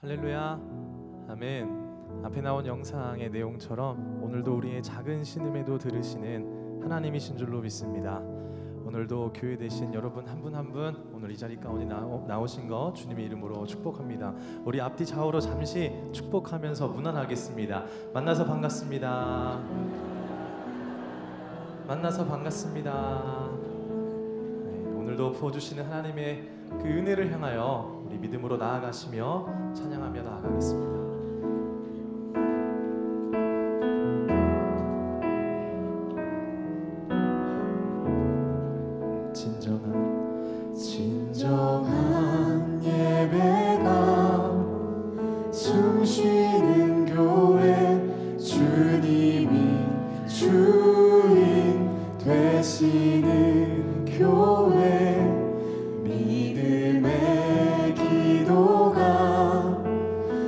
할렐루야, 아멘. 앞에 나온 영상의 내용처럼 오늘도 우리의 작은 신음에도 들으시는 하나님이신 줄로 믿습니다. 오늘도 교회 되신 여러분 한 분 한 분 오늘 이 자리 가운데 나오신 거 주님의 이름으로 축복합니다. 우리 앞뒤 좌우로 잠시 축복하면서 문안하겠습니다. 만나서 반갑습니다. 만나서 반갑습니다. 네, 오늘도 부어주시는 하나님의 그 은혜를 향하여 우리 믿음으로 나아가시며 찬양하며 나아가겠습니다. 진정한 예배가 숨쉬는 교회, 주님이 주인 되시는 교회, 믿음의 기도가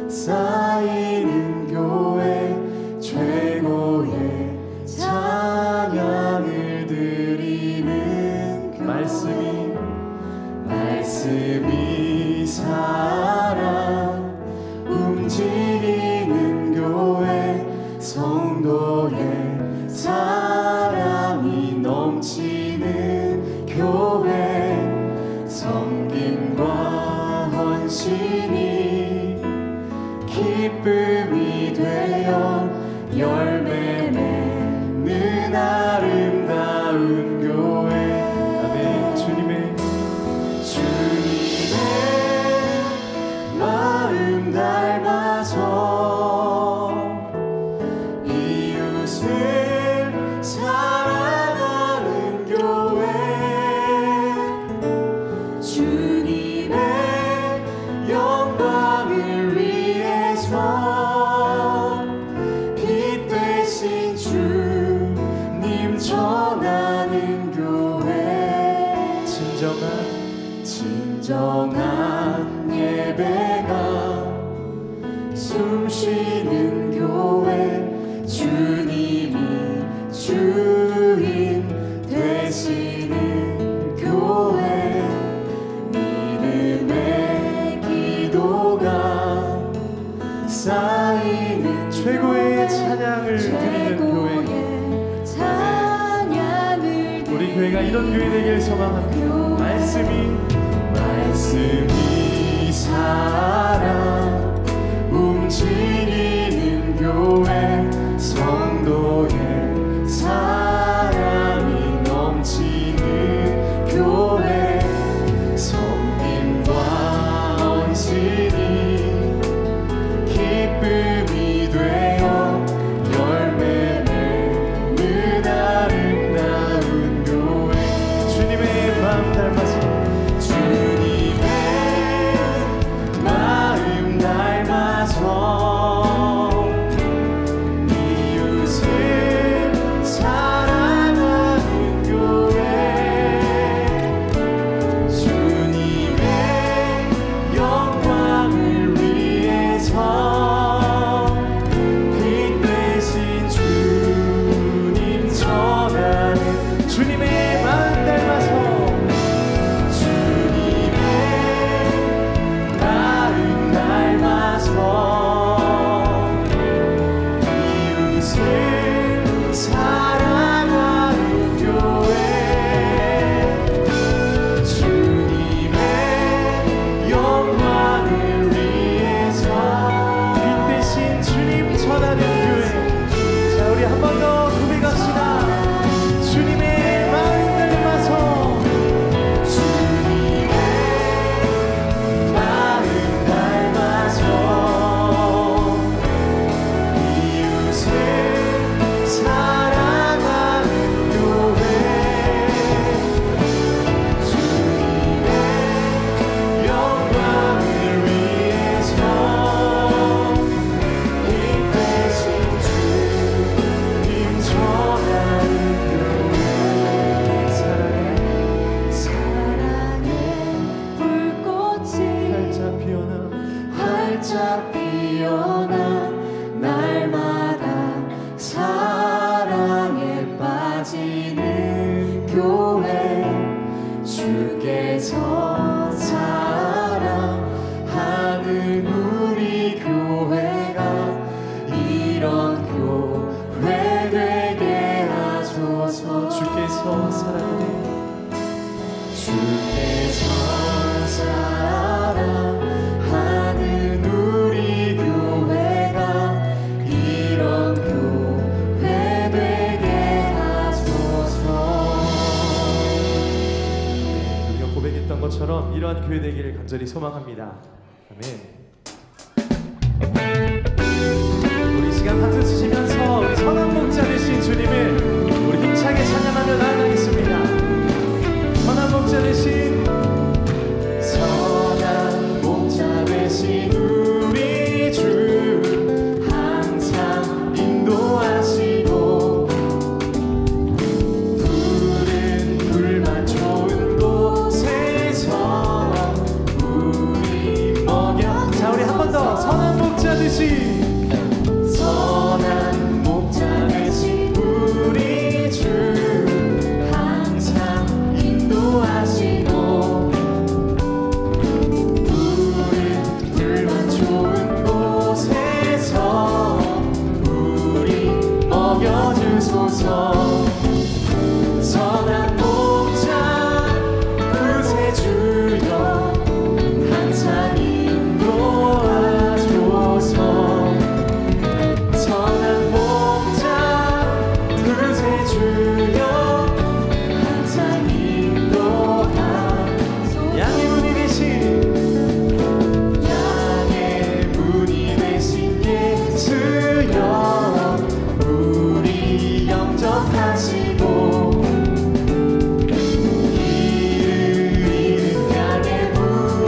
쌓이는 교회, 최고의 찬양을 드리는 교회, 말씀이 살아 움직이는 교회, 성도의 사랑이 넘치는 교회, 섬김과 헌신이 기쁨이 되어 열매 맺는 아름다운 교회. 아멘. 주님의 마음 닮아서 이웃을 사랑하는 교회, 주님의 영광을 위해서 빛 되신 주님 전하는 교회, 진정한 예배가 숨쉬는 교회, 주님이 주인 되시는 교회, 믿음의 기도가 쌓이는 최고의 찬양을 드리는 교회. 우리 교회가 이런 교회 되길 소망합니다. 말씀이 살아 움직이는 교회, 성도의 사랑이 넘치는 교회, 섬김과 헌신이 기쁨이 되어 열매 맺는 아름다운 교회, 주님의 마음 닮아서 이웃을 사랑하는 교회, 주님의 영광을 위해서 빛 되신 주님 전하는, 주님의 마음 닮아서 사랑하는 교회, 주님의 영광을 위해서 빛 되신 주님 전하는 교회. 자, 우리 한 번 더 고백합시다. 주님의 마음 닮아서, 주님의 마음 닮아서 이웃을 사랑하는 교회, 주님의 영광을 위해서 빛 되신 주님 전하는 교회, 사랑의 불꽃이 활짝 피어나 날마다 사랑에 빠지는 교회, 주께서 사랑하는 우리 교회 되기를 간절히 소망합니다. 아멘. 우리 시간 박수 치시면서 우리 선한 목자 되신 주님을 우리 힘차게 찬양하며 나아가겠습니다. 선한 목자 되신 선한 목자 되신 우리 주 항상 인도하시고 푸른 불만 좋은 곳에서 우리 먹여. 자, 우리 한 번 더 선한 목자 되신 선한 목자 되신 우리 주 항상 인도하시고 불만 좋은 곳에서 우리 먹여주소서. 선한 목자 구세주여 항상 인도하소서. 선한 목자 구세주여 항상 인도하소서. 양의 문이 되신 양의 문이 되신 예수여 우리 영접하시고 길을 향해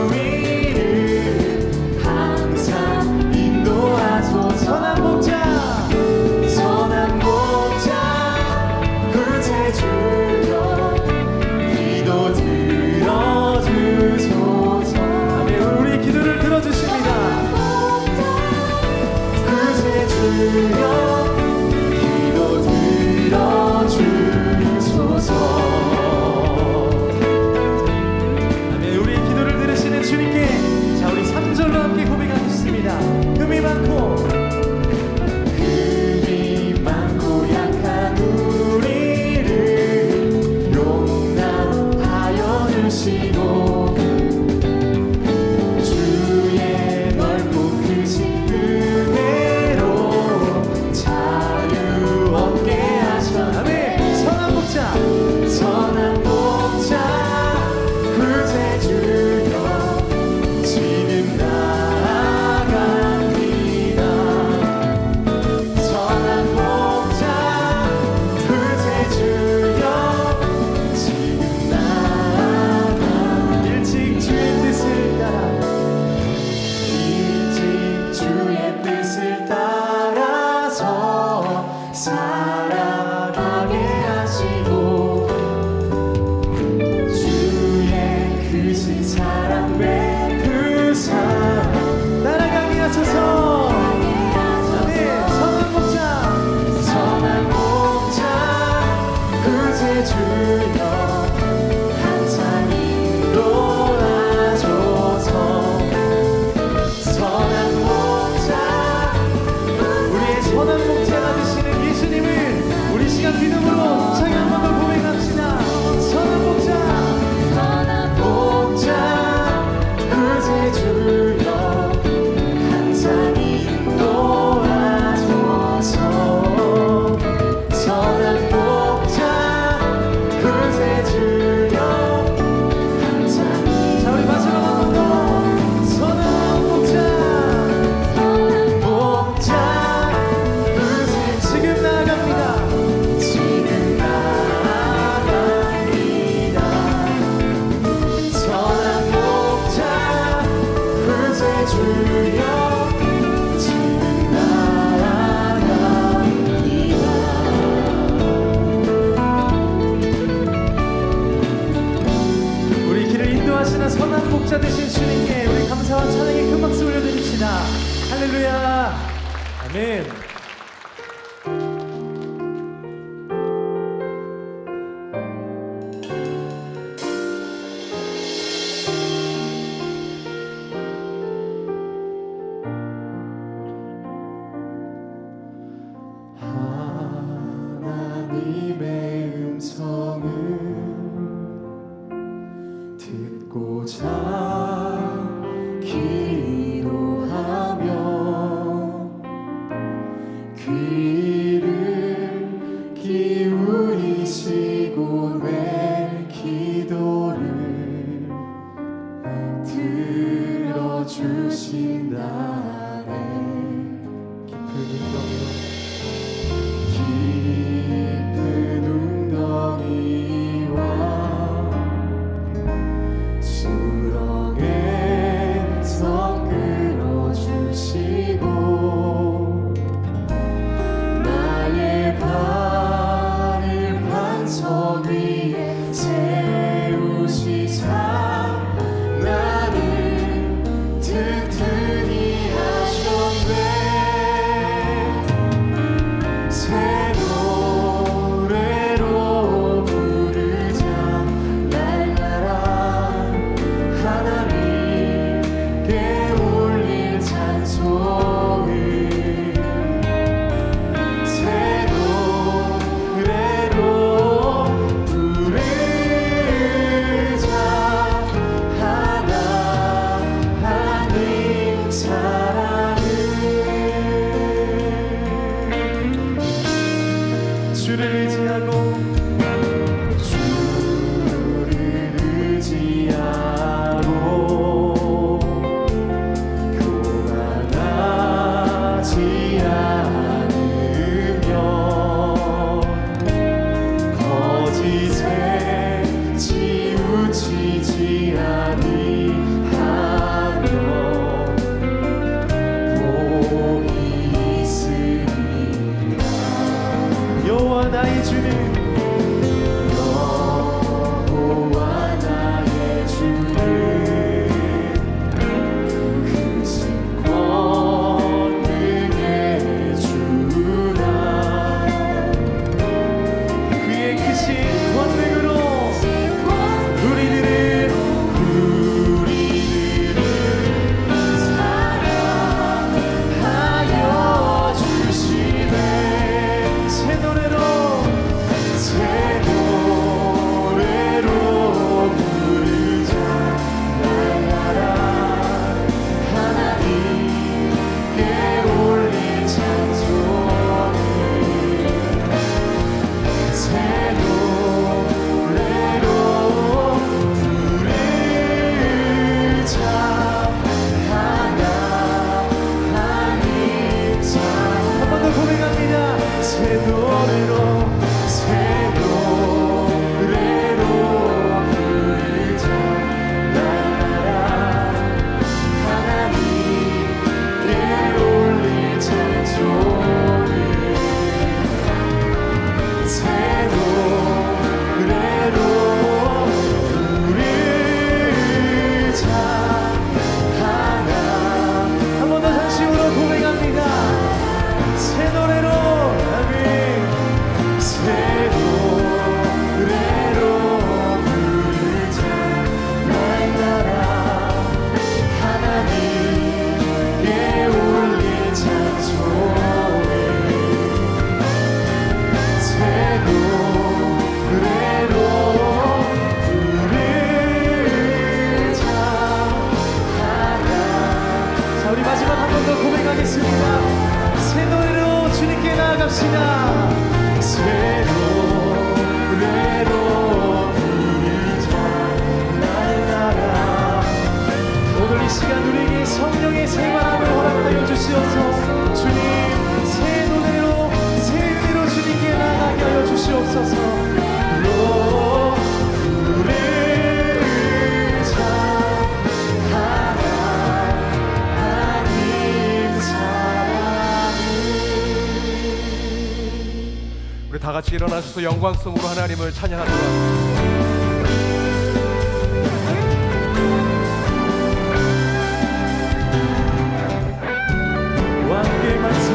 우리를 항상 인도하소서. 선한 목자 선한 목자 구세주여 기도 들어주소서. 아멘. 우리 기도를 들어주십니다. 구세주여 기도 들어주소서. 아멘. 우리의 기도를 들으시는 주님께 자 우리 3절로 함께 고백하겠습니다. 흠이 많고 약한 우리를 용납하여 주시고 주의 넓고 크신 은혜로 자유 얻게 하셨네. 아멘. 선한 목자 선한 목자 구세주여 지금 나아갑니다. 선한 목자 구세주여 지금 나아갑니다. 일찍 주의 뜻을 따라 일찍 주의 뜻을 따라서 살아가게 하시고 주의 크신 사랑 베푸사 날아가게 하소서. 아멘. 선한 목자 선한 목자 구세주여 항상 인도하소서. 선한 목자 우리의 선한 목자가 되시는 예수님을 우리 시간 믿음으로 차게 한 번 더 고백합시다. 선한 목자 목자 구세주여 항상 인도하소서. 선한 목자 구세주여 항상. 자 우리 마지막 한 번 더 선한 목자 목자 구세 지금 나아갑니다. 지금 나아갑니다. 선한 목자 구세주여 지금 나아갑니다. 우리 길을 인도하시는 선한 목자 되신 주님께 우리 감사와 찬양의 큰 박수 올려드립시다. 할렐루야. 아멘. 하나님의 음성을 듣고자 기도하며 귀를 기울이시고 내 기도를 고백합시다. 노래로 부르자 날라라. 오늘 이 시간 우리에게 성령의 생활함을 허락하여 주시옵소서. 주님, 새 노래로 새 은혜로 주님께 나아가게 하여 주시옵소서. 부르자 하나님 사랑을. 우리 다 같이 일어나셔서 영광성으로 하나님을 찬양하도록 하겠습니다. 왕의 만세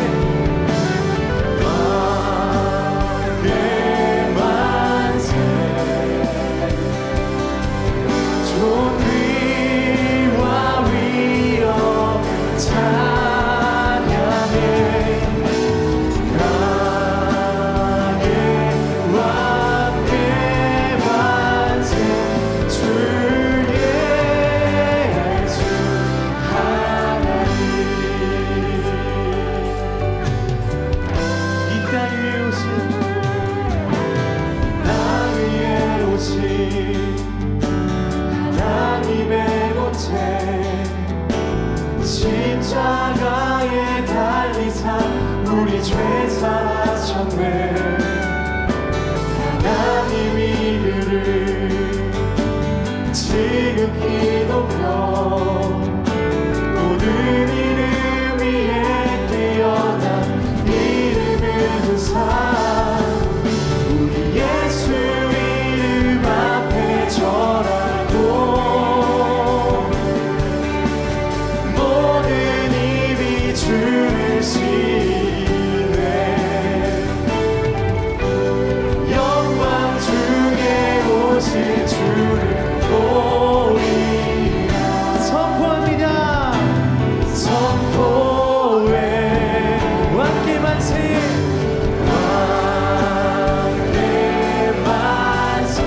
왕의 만세 존귀와 위엄 찬양해 나의 왕의 만세 주 예수 하나님. 이 땅 위에 오신 땅 위에 오신 하나님의 모태 십자가에 달리사 우리 죄 사하셨네. 하나님 이름을 지극히 높여 모든 이름 위에 뛰어난 이름을 두사 우리 예수 이름 앞에 절하고 모든 입이 주를 시네. 영광 중에 오신 주를 보리라. 선포합니다. 선포해 왕께 만세 왕께 만세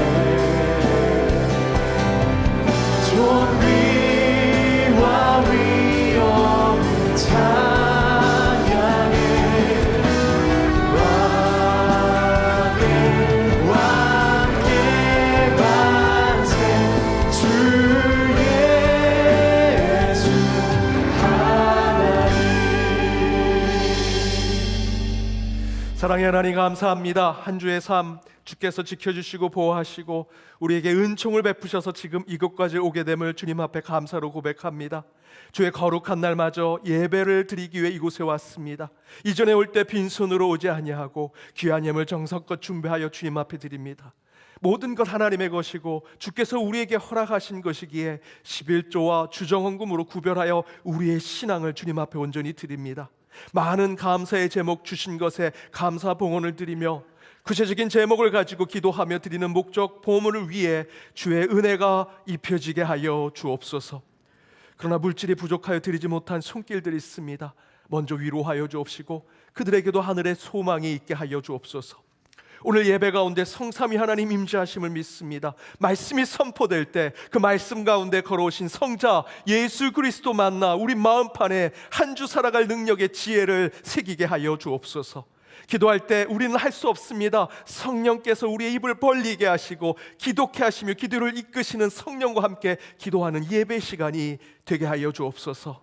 존귀와 위엄 찬양해 왕께 만세 주 예수 하나님. 사랑의 하나님 감사합니다. 한 주의 삶 주께서 지켜주시고 보호하시고 우리에게 은총을 베푸셔서 지금 이곳까지 오게 됨을 주님 앞에 감사로 고백합니다. 주의 거룩한 날마저 예배를 드리기 위해 이곳에 왔습니다. 이전에 올 때 빈손으로 오지 아니하고 귀한 예물 정성껏 준비하여 주님 앞에 드립니다. 모든 것 하나님의 것이고 주께서 우리에게 허락하신 것이기에 11조와 주정헌금으로 구별하여 우리의 신앙을 주님 앞에 온전히 드립니다. 많은 감사의 제목 주신 것에 감사 봉헌을 드리며 구체적인 제목을 가지고 기도하며 드리는 목적 보물을 위해 주의 은혜가 입혀지게 하여 주옵소서. 그러나 물질이 부족하여 드리지 못한 손길들이 있습니다. 먼저 위로하여 주옵시고 그들에게도 하늘의 소망이 있게 하여 주옵소서. 오늘 예배 가운데 성삼위 하나님 임재하심을 믿습니다. 말씀이 선포될 때 그 말씀 가운데 걸어오신 성자 예수 그리스도 만나 우리 마음판에 한 주 살아갈 능력의 지혜를 새기게 하여 주옵소서. 기도할 때 우리는 할 수 없습니다. 성령께서 우리의 입을 벌리게 하시고 기독해 하시며 기도를 이끄시는 성령과 함께 기도하는 예배 시간이 되게 하여 주옵소서.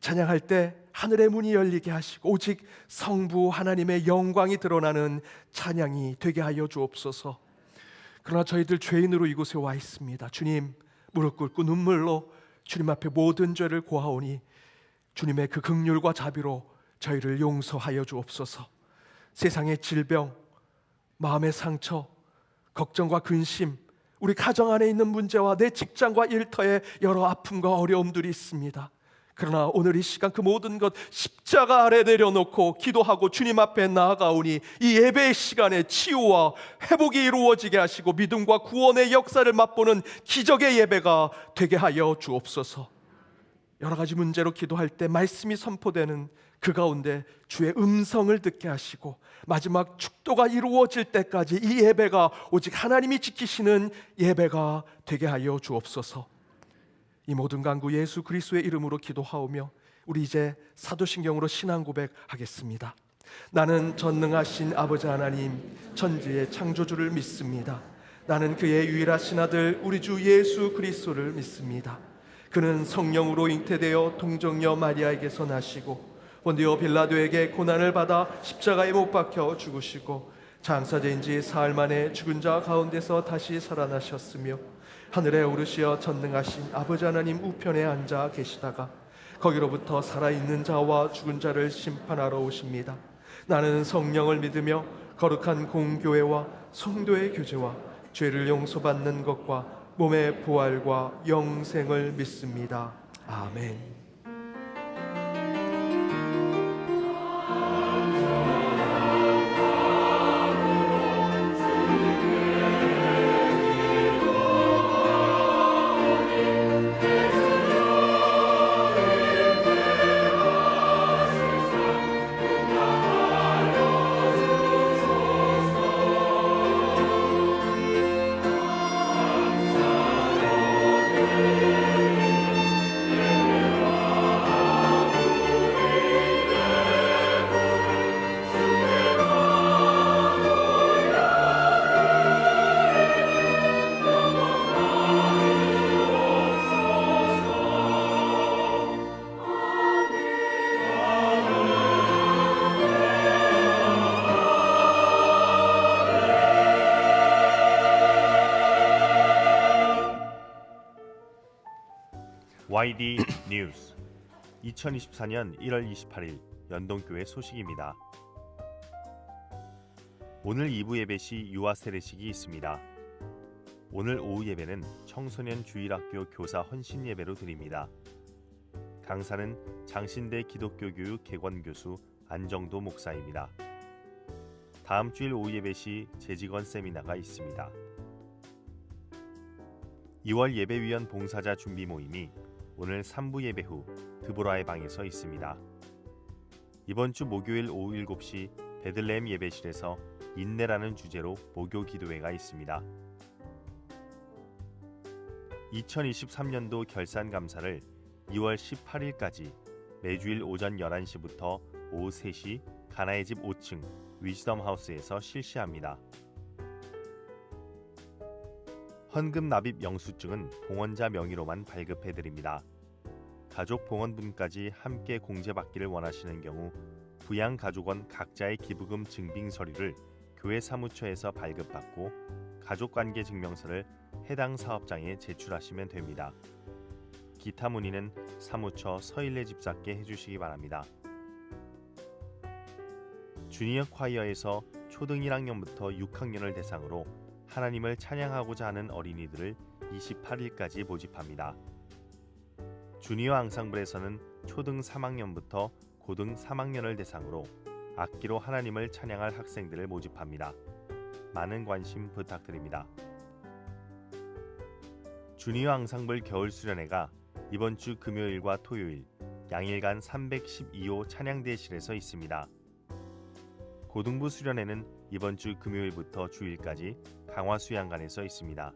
찬양할 때 하늘의 문이 열리게 하시고 오직 성부 하나님의 영광이 드러나는 찬양이 되게 하여 주옵소서. 그러나 저희들 죄인으로 이곳에 와 있습니다. 주님, 무릎 꿇고 눈물로 주님 앞에 모든 죄를 고하오니 주님의 그 긍휼과 자비로 저희를 용서하여 주옵소서. 세상의 질병, 마음의 상처, 걱정과 근심, 우리 가정 안에 있는 문제와 내 직장과 일터에 여러 아픔과 어려움들이 있습니다. 그러나 오늘 이 시간 그 모든 것 십자가 아래 내려놓고 기도하고 주님 앞에 나아가오니 이 예배의 시간에 치유와 회복이 이루어지게 하시고 믿음과 구원의 역사를 맛보는 기적의 예배가 되게 하여 주옵소서. 여러 가지 문제로 기도할 때 말씀이 선포되는 그 가운데 주의 음성을 듣게 하시고 마지막 축도가 이루어질 때까지 이 예배가 오직 하나님이 지키시는 예배가 되게 하여 주옵소서. 이 모든 간구 예수 그리스도의 이름으로 기도하오며 우리 이제 사도신경으로 신앙 고백하겠습니다. 나는 전능하신 아버지 하나님, 천지의 창조주를 믿습니다. 나는 그의 유일하신 아들 우리 주 예수 그리스도를 믿습니다. 그는 성령으로 잉태되어 동정녀 마리아에게서 나시고 본디오 빌라도에게 고난을 받아 십자가에 못 박혀 죽으시고 장사된 지 사흘 만에 죽은 자 가운데서 다시 살아나셨으며 하늘에 오르시어 전능하신 아버지 하나님 우편에 앉아 계시다가 거기로부터 살아있는 자와 죽은 자를 심판하러 오십니다. 나는 성령을 믿으며 거룩한 공교회와 성도의 교제와 죄를 용서받는 것과 몸의 부활과 영생을 믿습니다. 아멘. YD 뉴스 2024년 1월 28일 연동교회 소식입니다. 오늘 2부 예배 시 유아 세례식이 있습니다. 오늘 오후 예배는 청소년 주일학교 교사 헌신 예배로 드립니다. 강사는 장신대 기독교교육 개관교수 안정도 목사입니다. 다음 주일 오후 예배 시 재직원 세미나가 있습니다. 2월 예배위원 봉사자 준비 모임이 오늘 3부 예배 후 드보라의 방에서 있습니다. 이번 주 목요일 오후 7시 베들레헴 예배실에서 인내라는 주제로 목요 기도회가 있습니다. 2023년도 결산 감사를 2월 18일까지 매주일 오전 11시부터 오후 3시 가나의 집 5층 위즈덤 하우스에서 실시합니다. 헌금 납입 영수증은 봉헌자 명의로만 발급해드립니다. 가족 봉헌분까지 함께 공제받기를 원하시는 경우 부양가족원 각자의 기부금 증빙 서류를 교회 사무처에서 발급받고 가족관계 증명서를 해당 사업장에 제출하시면 됩니다. 기타 문의는 사무처 서일래 집사께 해주시기 바랍니다. 주니어 콰이어에서 초등 1학년부터 6학년을 대상으로 하나님을 찬양하고자 하는 어린이들을 28일까지 모집합니다. 주니어 앙상블에서는 초등 3학년부터 고등 3학년을 대상으로 악기로 하나님을 찬양할 학생들을 모집합니다. 많은 관심 부탁드립니다. 주니어 앙상블 겨울 수련회가 이번 주 금요일과 토요일 양일간 312호 찬양대실에서 있습니다. 고등부 수련회는 이번 주 금요일부터 주일까지 강화수양관에서 있습니다.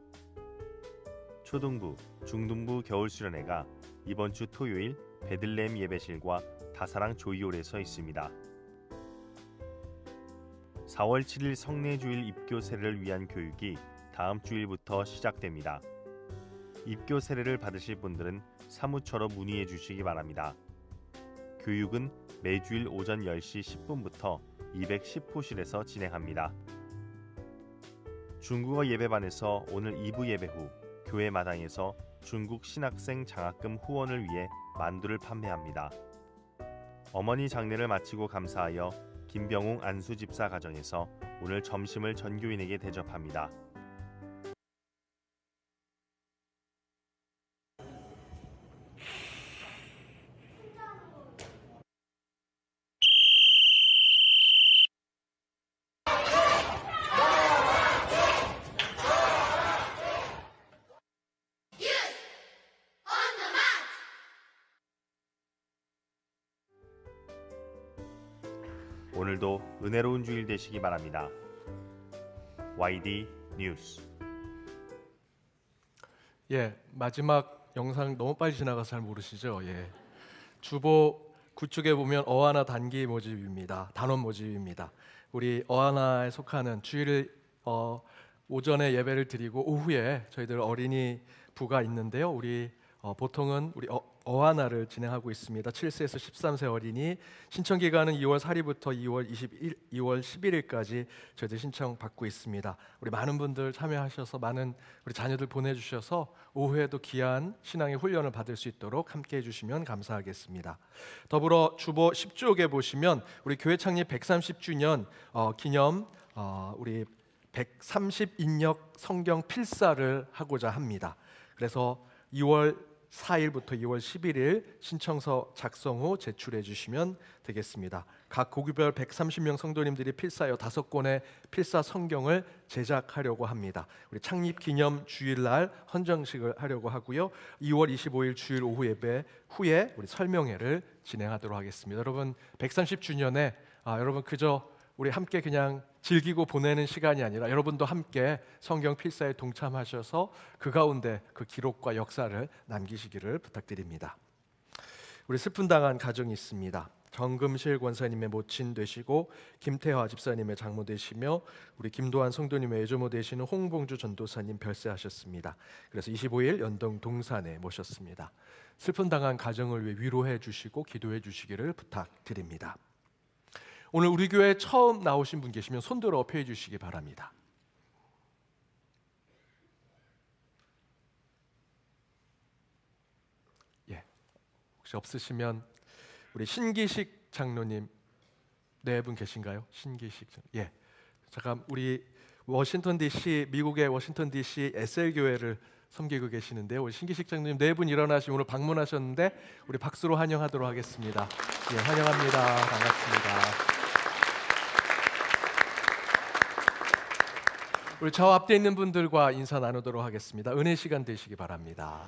초등부, 중등부 겨울 수련회가 이번 주 토요일 베들레헴 예배실과 다사랑 조이홀에서 있습니다. 4월 7일 성례주일 입교 세례를 위한 교육이 다음 주일부터 시작됩니다. 입교 세례를 받으실 분들은 사무처로 문의해 주시기 바랍니다. 교육은 매주일 오전 10시 10분부터 210호실에서 진행합니다. 중국어 예배반에서 오늘 2부 예배 후 교회 마당에서 중국 신학생 장학금 후원을 위해 만두를 판매합니다. 어머니 장례를 마치고 감사하여 김병웅 안수집사 가정에서 오늘 점심을 전교인에게 대접합니다. 오늘도 은혜로운 주일 되시기 바랍니다. YD 뉴스. 마지막 영상 너무 빨리 지나가서 잘 모르시죠? 주보 구축에 보면 어하나 단기 모집입니다. 단원 모집입니다. 우리 어하나에 속하는 주일을 오전에 예배를 드리고 오후에 저희들 어린이 부가 있는데요. 우리 보통은 우리 어하나를 진행하고 있습니다. 7세에서 13세 어린이 신청 기간은 2월 4일부터 2월 11일까지 저희들 신청 받고 있습니다. 우리 많은 분들 참여하셔서 많은 우리 자녀들 보내주셔서 오후에도 귀한 신앙의 훈련을 받을 수 있도록 함께해 주시면 감사하겠습니다. 더불어 주보 10쪽에 보시면 우리 교회 창립 130주년 기념 우리 130인역 성경 필사를 하고자 합니다. 그래서 2월 4일부터 2월 11일 신청서 작성 후 제출해 주시면 되겠습니다. 각 고교별 130명 성도님들이 필사하여 5권의 필사 성경을 제작하려고 합니다. 우리 창립 기념 주일날 헌정식을 하려고 하고요. 2월 25일 주일 오후 예배 후에 우리 설명회를 진행하도록 하겠습니다. 여러분 130주년에 여러분 그저 우리 함께 그냥 즐기고 보내는 시간이 아니라 여러분도 함께 성경 필사에 동참하셔서 그 가운데 그 기록과 역사를 남기시기를 부탁드립니다. 우리 슬픈 당한 가정이 있습니다. 정금실 권사님의 모친 되시고 김태화 집사님의 장모 되시며 우리 김도환 성도님의 애조모 되시는 홍봉주 전도사님 별세하셨습니다. 그래서 25일 연동 동산에 모셨습니다. 슬픈 당한 가정을 위해 위로해 주시고 기도해 주시기를 부탁드립니다. 오늘 우리 교회 처음 나오신 분 계시면 손들어 펴 주시기 바랍니다. 예, 혹시 없으시면 우리 신기식 장로님 네 분 계신가요? 신기식 예, 잠깐 우리 워싱턴 DC 미국의 워싱턴 DC SL 교회를 섬기고 계시는데요. 우리 신기식 장로님 네 분 일어나시면 오늘 방문하셨는데 우리 박수로 환영하도록 하겠습니다. 예, 환영합니다. 반갑습니다. 우리 저 앞에 있는 분들과 인사 나누도록 하겠습니다. 은혜 시간 되시기 바랍니다.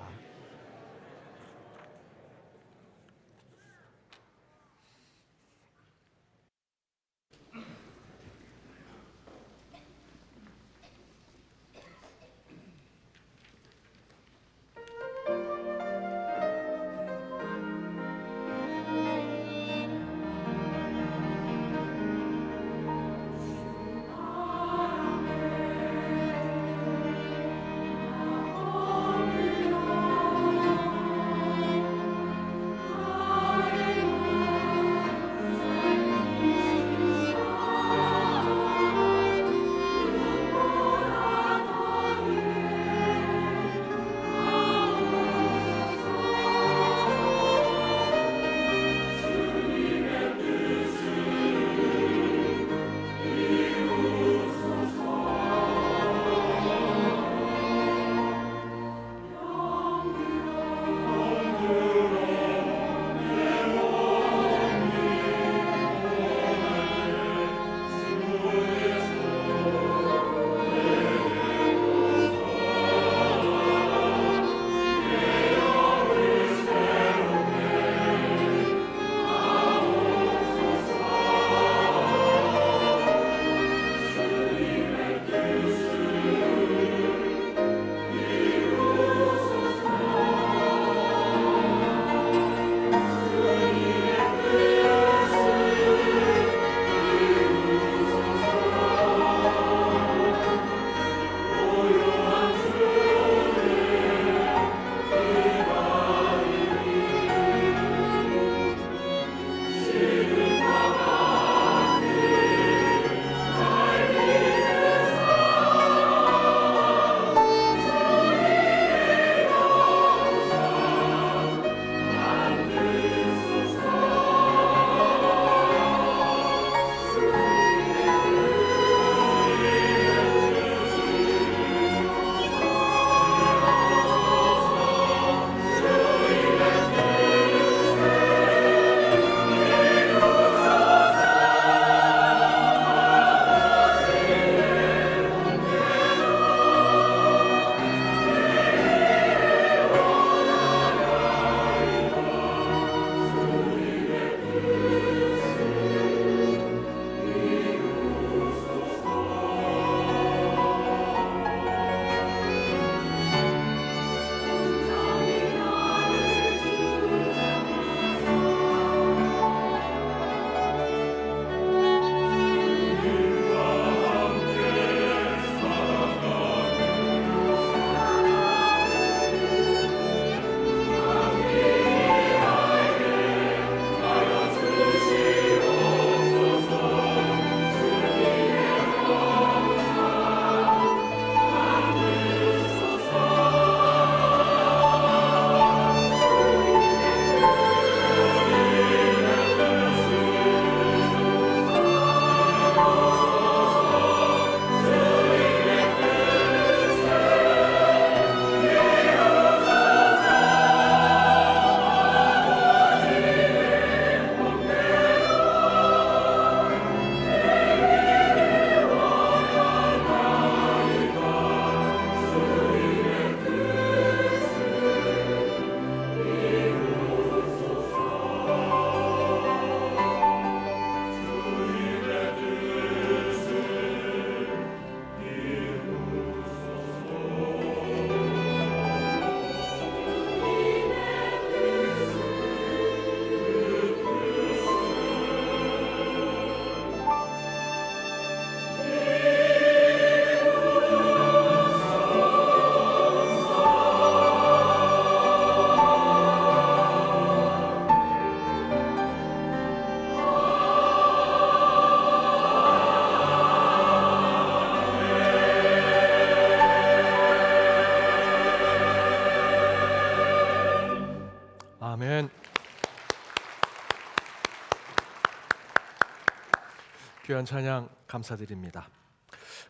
귀한 찬양 감사드립니다.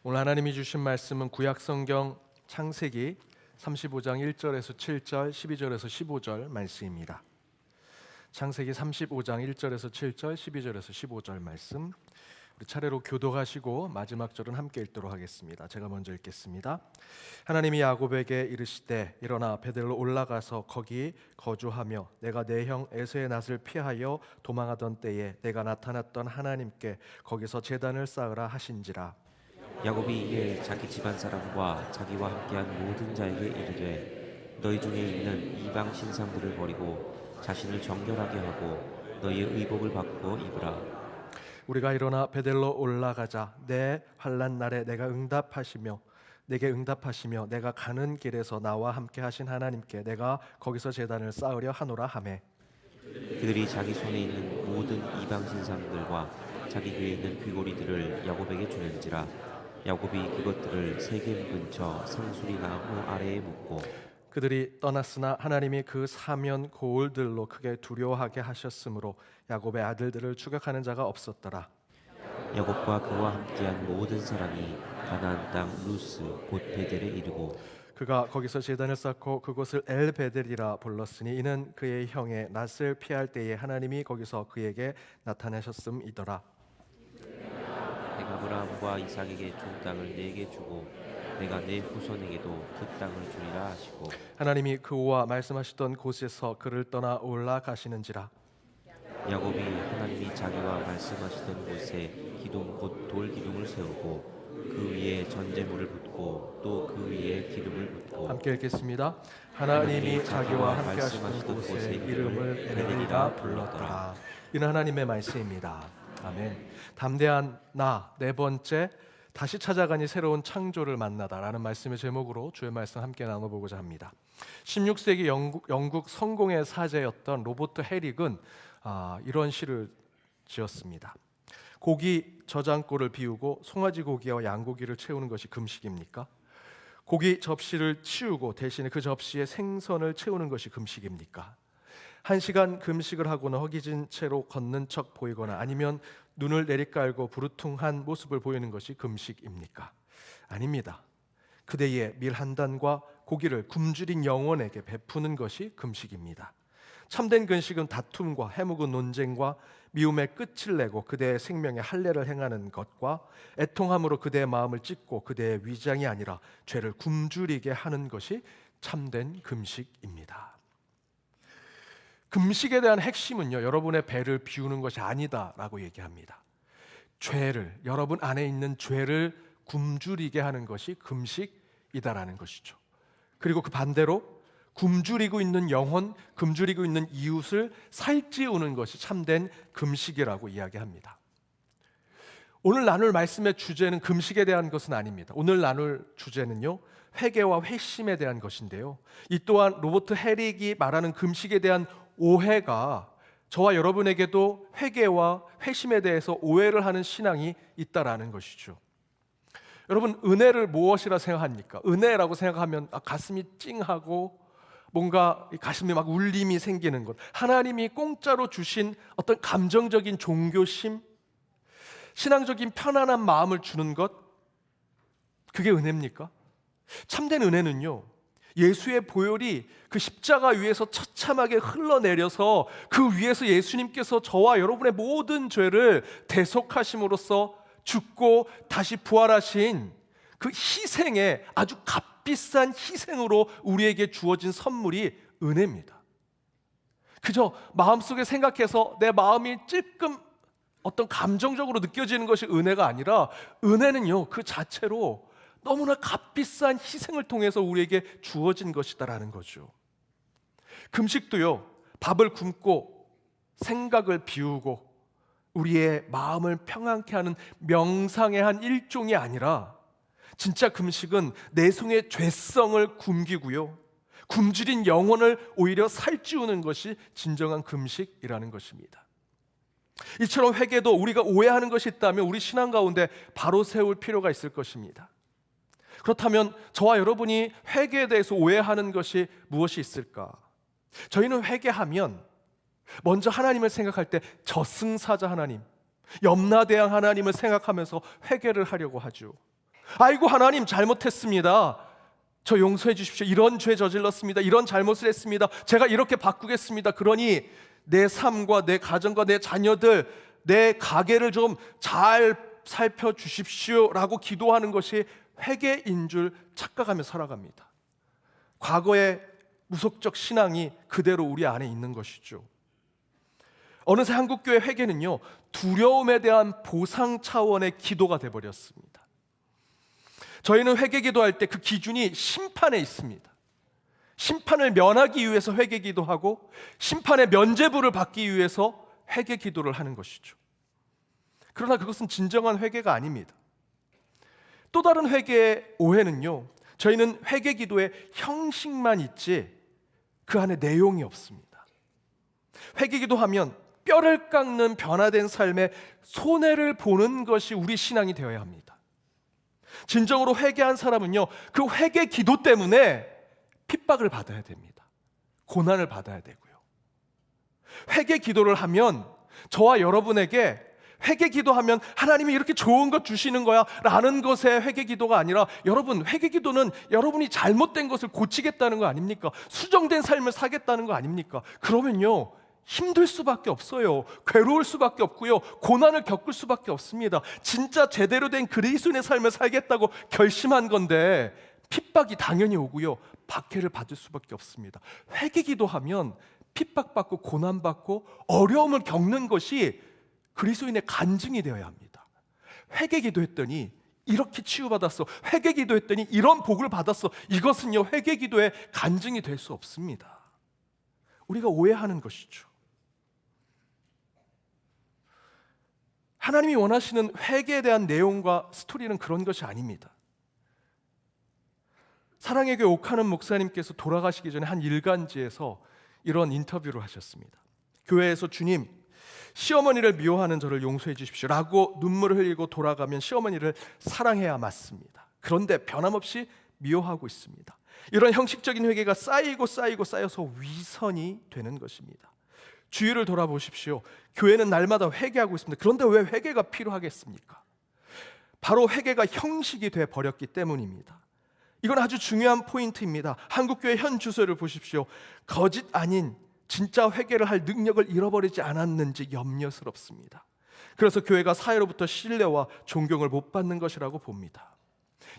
오늘 하나님이 주신 말씀은 구약성경 창세기 35장 1절에서 7절, 12절에서 15절 말씀입니다. 창세기 35장 1절에서 7절, 12절에서 15절 말씀, 우리 차례로 교독하시고 마지막 절은 함께 읽도록 하겠습니다. 제가 먼저 읽겠습니다. 하나님이 야곱에게 이르시되 일어나 베델로 올라가서 거기 거주하며 내가 내 형 에서의 낯을 피하여 도망하던 때에 내가 나타났던 하나님께 거기서 제단을 쌓으라 하신지라. 야곱이 이에 자기 집안 사람과 자기와 함께한 모든 자에게 이르되 너희 중에 있는 이방 신상들을 버리고 자신을 정결하게 하고 너희의 의복을 바꾸어 입으라. 우리가 일어나 베델로 올라가자. 내 환난 날에 내게 응답하시며 내가 가는 길에서 나와 함께 하신 하나님께 내가 거기서 제단을 쌓으려 하노라 하매. 그들이 자기 손에 있는 모든 이방 신상들과 자기 귀에 있는 귀고리들을 야곱에게 주는지라. 야곱이 그것들을 세겜 근처 상수리 나무 아래에 묻고 그들이 떠났으나 하나님이 그 사면 고을들로 크게 두려워하게 하셨으므로 야곱의 아들들을 추격하는 자가 없었더라. 야곱과 그와 함께한 모든 사람이 가나안 땅 루스 곧 베델에 이르고 그가 거기서 제단을 쌓고 그곳을 엘베델이라 불렀으니 이는 그의 형의 낯을 피할 때에 하나님이 거기서 그에게 나타나셨음이더라. 내가 아브라함과 이삭에게 준 땅을 내게 주고 내가 내 후손에게도 그 땅을 주리라 하시고 하나님이 그와 말씀하시던 곳에서 그를 떠나 올라가시는지라. 야곱이 하나님이 자기와 말씀하시던 곳에 기둥 곧 돌기둥을 세우고 그 위에 전제물을 붓고 또 그 위에 기름을 붓고 함께 읽겠습니다. 하나님이 자기와 함께 하시던 곳에 이름을 베델이라 불렀더라. 이는 하나님의 말씀입니다. 아멘. 담대한 나 네 번째, 다시 찾아가니 새로운 창조를 만나다라는 말씀의 제목으로 주의 말씀 함께 나눠보고자 합니다. 16세기 영국 성공의 사제였던 로버트 헤릭은 이런 시를 지었습니다. 고기 저장고를 비우고 송아지 고기와 양고기를 채우는 것이 금식입니까? 고기 접시를 치우고 대신에 그 접시에 생선을 채우는 것이 금식입니까? 1시간 금식을 하고는 허기진 채로 걷는 척 보이거나 아니면 눈을 내리깔고 부르퉁한 모습을 보이는 것이 금식입니까? 아닙니다. 그대의 밀 한 단과 고기를 굶주린 영혼에게 베푸는 것이 금식입니다. 참된 금식은 다툼과 해묵은 논쟁과 미움의 끝을 내고 그대의 생명에 할례를 행하는 것과 애통함으로 그대의 마음을 찢고 그대의 위장이 아니라 죄를 굶주리게 하는 것이 참된 금식입니다. 금식에 대한 핵심은요, 여러분의 배를 비우는 것이 아니다라고 얘기합니다. 죄를, 여러분 안에 있는 죄를 굶주리게 하는 것이 금식이다라는 것이죠. 그리고 그 반대로 굶주리고 있는 영혼, 굶주리고 있는 이웃을 살찌우는 것이 참된 금식이라고 이야기합니다. 오늘 나눌 말씀의 주제는 금식에 대한 것은 아닙니다. 오늘 나눌 주제는요, 회개와 회심에 대한 것인데요, 이 또한 로버트 헤릭이 말하는 금식에 대한 오해가 저와 여러분에게도 회개와 회심에 대해서 오해를 하는 신앙이 있다라는 것이죠. 여러분, 은혜를 무엇이라 생각합니까? 은혜라고 생각하면 가슴이 찡하고 뭔가 가슴에 막 울림이 생기는 것, 하나님이 공짜로 주신 어떤 감정적인 종교심, 신앙적인 편안한 마음을 주는 것, 그게 은혜입니까? 참된 은혜는요, 예수의 보혈이 그 십자가 위에서 처참하게 흘러내려서 그 위에서 예수님께서 저와 여러분의 모든 죄를 대속하심으로써 죽고 다시 부활하신 그 희생에 아주 값비싼 희생으로 우리에게 주어진 선물이 은혜입니다. 그저 마음속에 생각해서 내 마음이 찔끔 어떤 감정적으로 느껴지는 것이 은혜가 아니라, 은혜는요, 그 자체로 너무나 값비싼 희생을 통해서 우리에게 주어진 것이다라는 거죠. 금식도요, 밥을 굶고 생각을 비우고 우리의 마음을 평안케 하는 명상의 한 일종이 아니라, 진짜 금식은 내숭의 죄성을 굶기고요, 굶주린 영혼을 오히려 살찌우는 것이 진정한 금식이라는 것입니다. 이처럼 회개도 우리가 오해하는 것이 있다면 우리 신앙 가운데 바로 세울 필요가 있을 것입니다. 그렇다면 저와 여러분이 회개에 대해서 오해하는 것이 무엇이 있을까? 저희는 회개하면 먼저 하나님을 생각할 때 저승사자 하나님, 염라대왕 하나님을 생각하면서 회개를 하려고 하죠. 아이고 하나님 잘못했습니다. 저 용서해 주십시오. 이런 죄 저질렀습니다. 이런 잘못을 했습니다. 제가 이렇게 바꾸겠습니다. 그러니 내 삶과 내 가정과 내 자녀들, 내 가게를 좀 잘 살펴주십시오 라고 기도하는 것이 회개인 줄 착각하며 살아갑니다. 과거의 무속적 신앙이 그대로 우리 안에 있는 것이죠. 어느새 한국교회 회개는요, 두려움에 대한 보상 차원의 기도가 되어버렸습니다. 저희는 회개 기도할 때 그 기준이 심판에 있습니다. 심판을 면하기 위해서 회개 기도하고 심판의 면죄부를 받기 위해서 회개 기도를 하는 것이죠. 그러나 그것은 진정한 회개가 아닙니다. 또 다른 회개의 오해는요, 저희는 회개 기도에 형식만 있지 그 안에 내용이 없습니다. 회개 기도하면 뼈를 깎는 변화된 삶의 손해를 보는 것이 우리 신앙이 되어야 합니다. 진정으로 회개한 사람은요, 그 회개 기도 때문에 핍박을 받아야 됩니다. 고난을 받아야 되고요. 회개 기도를 하면 저와 여러분에게 회개 기도하면 하나님이 이렇게 좋은 것 주시는 거야 라는 것의 회개 기도가 아니라, 여러분 회개 기도는 여러분이 잘못된 것을 고치겠다는 거 아닙니까? 수정된 삶을 사겠다는 거 아닙니까? 그러면요, 힘들 수밖에 없어요. 괴로울 수밖에 없고요, 고난을 겪을 수밖에 없습니다. 진짜 제대로 된 그리스도인의 삶을 살겠다고 결심한 건데 핍박이 당연히 오고요, 박해를 받을 수밖에 없습니다. 회개 기도하면 핍박받고 고난받고 어려움을 겪는 것이 그리스도인의 간증이 되어야 합니다. 회개 기도했더니 이렇게 치유받았어, 회개 기도했더니 이런 복을 받았어, 이것은요 회개 기도의 간증이 될 수 없습니다. 우리가 오해하는 것이죠. 하나님이 원하시는 회개에 대한 내용과 스토리는 그런 것이 아닙니다. 사랑의 교회 옥하는 목사님께서 돌아가시기 전에 한 일간지에서 이런 인터뷰를 하셨습니다. 교회에서 주님, 시어머니를 미워하는 저를 용서해 주십시오 라고 눈물을 흘리고 돌아가면 시어머니를 사랑해야 맞습니다. 그런데 변함없이 미워하고 있습니다. 이런 형식적인 회개가 쌓이고 쌓여서 위선이 되는 것입니다. 주위를 돌아보십시오. 교회는 날마다 회개하고 있습니다. 그런데 왜 회개가 필요하겠습니까? 바로 회개가 형식이 돼 버렸기 때문입니다. 이건 아주 중요한 포인트입니다. 한국교회 현 주소를 보십시오. 거짓 아닌 진짜 회개를 할 능력을 잃어버리지 않았는지 염려스럽습니다. 그래서 교회가 사회로부터 신뢰와 존경을 못 받는 것이라고 봅니다.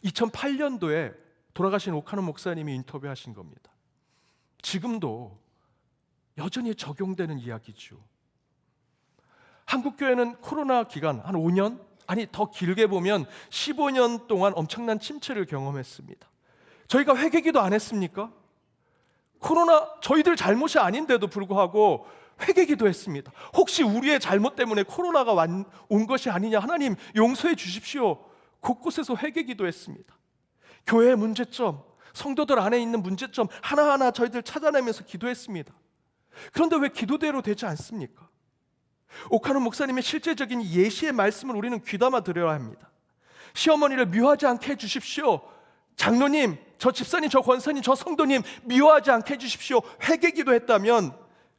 2008년도에 돌아가신 옥하는 목사님이 인터뷰하신 겁니다. 지금도 여전히 적용되는 이야기죠. 한국교회는 코로나 기간 한 5년? 아니 더 길게 보면 15년 동안 엄청난 침체를 경험했습니다. 저희가 회개기도 안 했습니까? 코로나 저희들 잘못이 아닌데도 불구하고 회개기도 했습니다. 혹시 우리의 잘못 때문에 코로나가 온 것이 아니냐, 하나님 용서해 주십시오. 곳곳에서 회개기도 했습니다. 교회의 문제점, 성도들 안에 있는 문제점 하나하나 저희들 찾아내면서 기도했습니다. 그런데 왜 기도대로 되지 않습니까? 옥하는 목사님의 실제적인 예시의 말씀을 우리는 귀담아 들어야 합니다. 시어머니를 미워하지 않게 해주십시오. 장로님, 저 집사님, 저 권사님, 저 성도님 미워하지 않게 해주십시오. 회개기도 했다면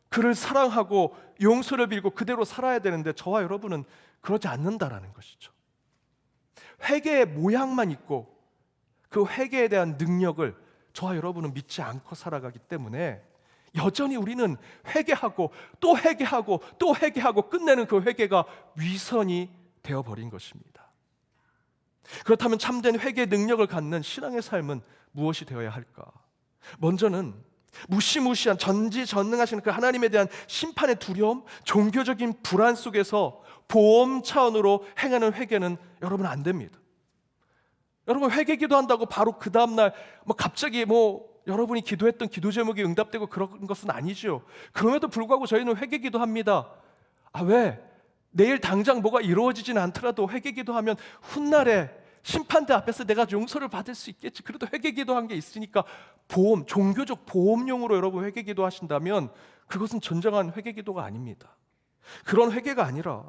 그를 사랑하고 용서를 빌고 그대로 살아야 되는데 저와 여러분은 그러지 않는다라는 것이죠. 회개의 모양만 있고 그 회개에 대한 능력을 저와 여러분은 믿지 않고 살아가기 때문에 여전히 우리는 회개하고 또 회개하고 또 회개하고 끝내는 그 회개가 위선이 되어버린 것입니다. 그렇다면 참된 회개 능력을 갖는 신앙의 삶은 무엇이 되어야 할까? 먼저는 무시무시한 전지전능하신 그 하나님에 대한 심판의 두려움, 종교적인 불안 속에서 보험 차원으로 행하는 회개는 여러분 안 됩니다. 여러분 회개 기도한다고 바로 그 다음날 갑자기 여러분이 기도했던 기도 제목이 응답되고 그런 것은 아니죠. 그럼에도 불구하고 저희는 회개 기도합니다. 왜? 내일 당장 뭐가 이루어지진 않더라도 회개 기도하면 훗날에 심판대 앞에서 내가 용서를 받을 수 있겠지. 그래도 회개 기도한 게 있으니까 보험, 종교적 보험용으로 여러분 회개 기도하신다면 그것은 진정한 회개 기도가 아닙니다. 그런 회개가 아니라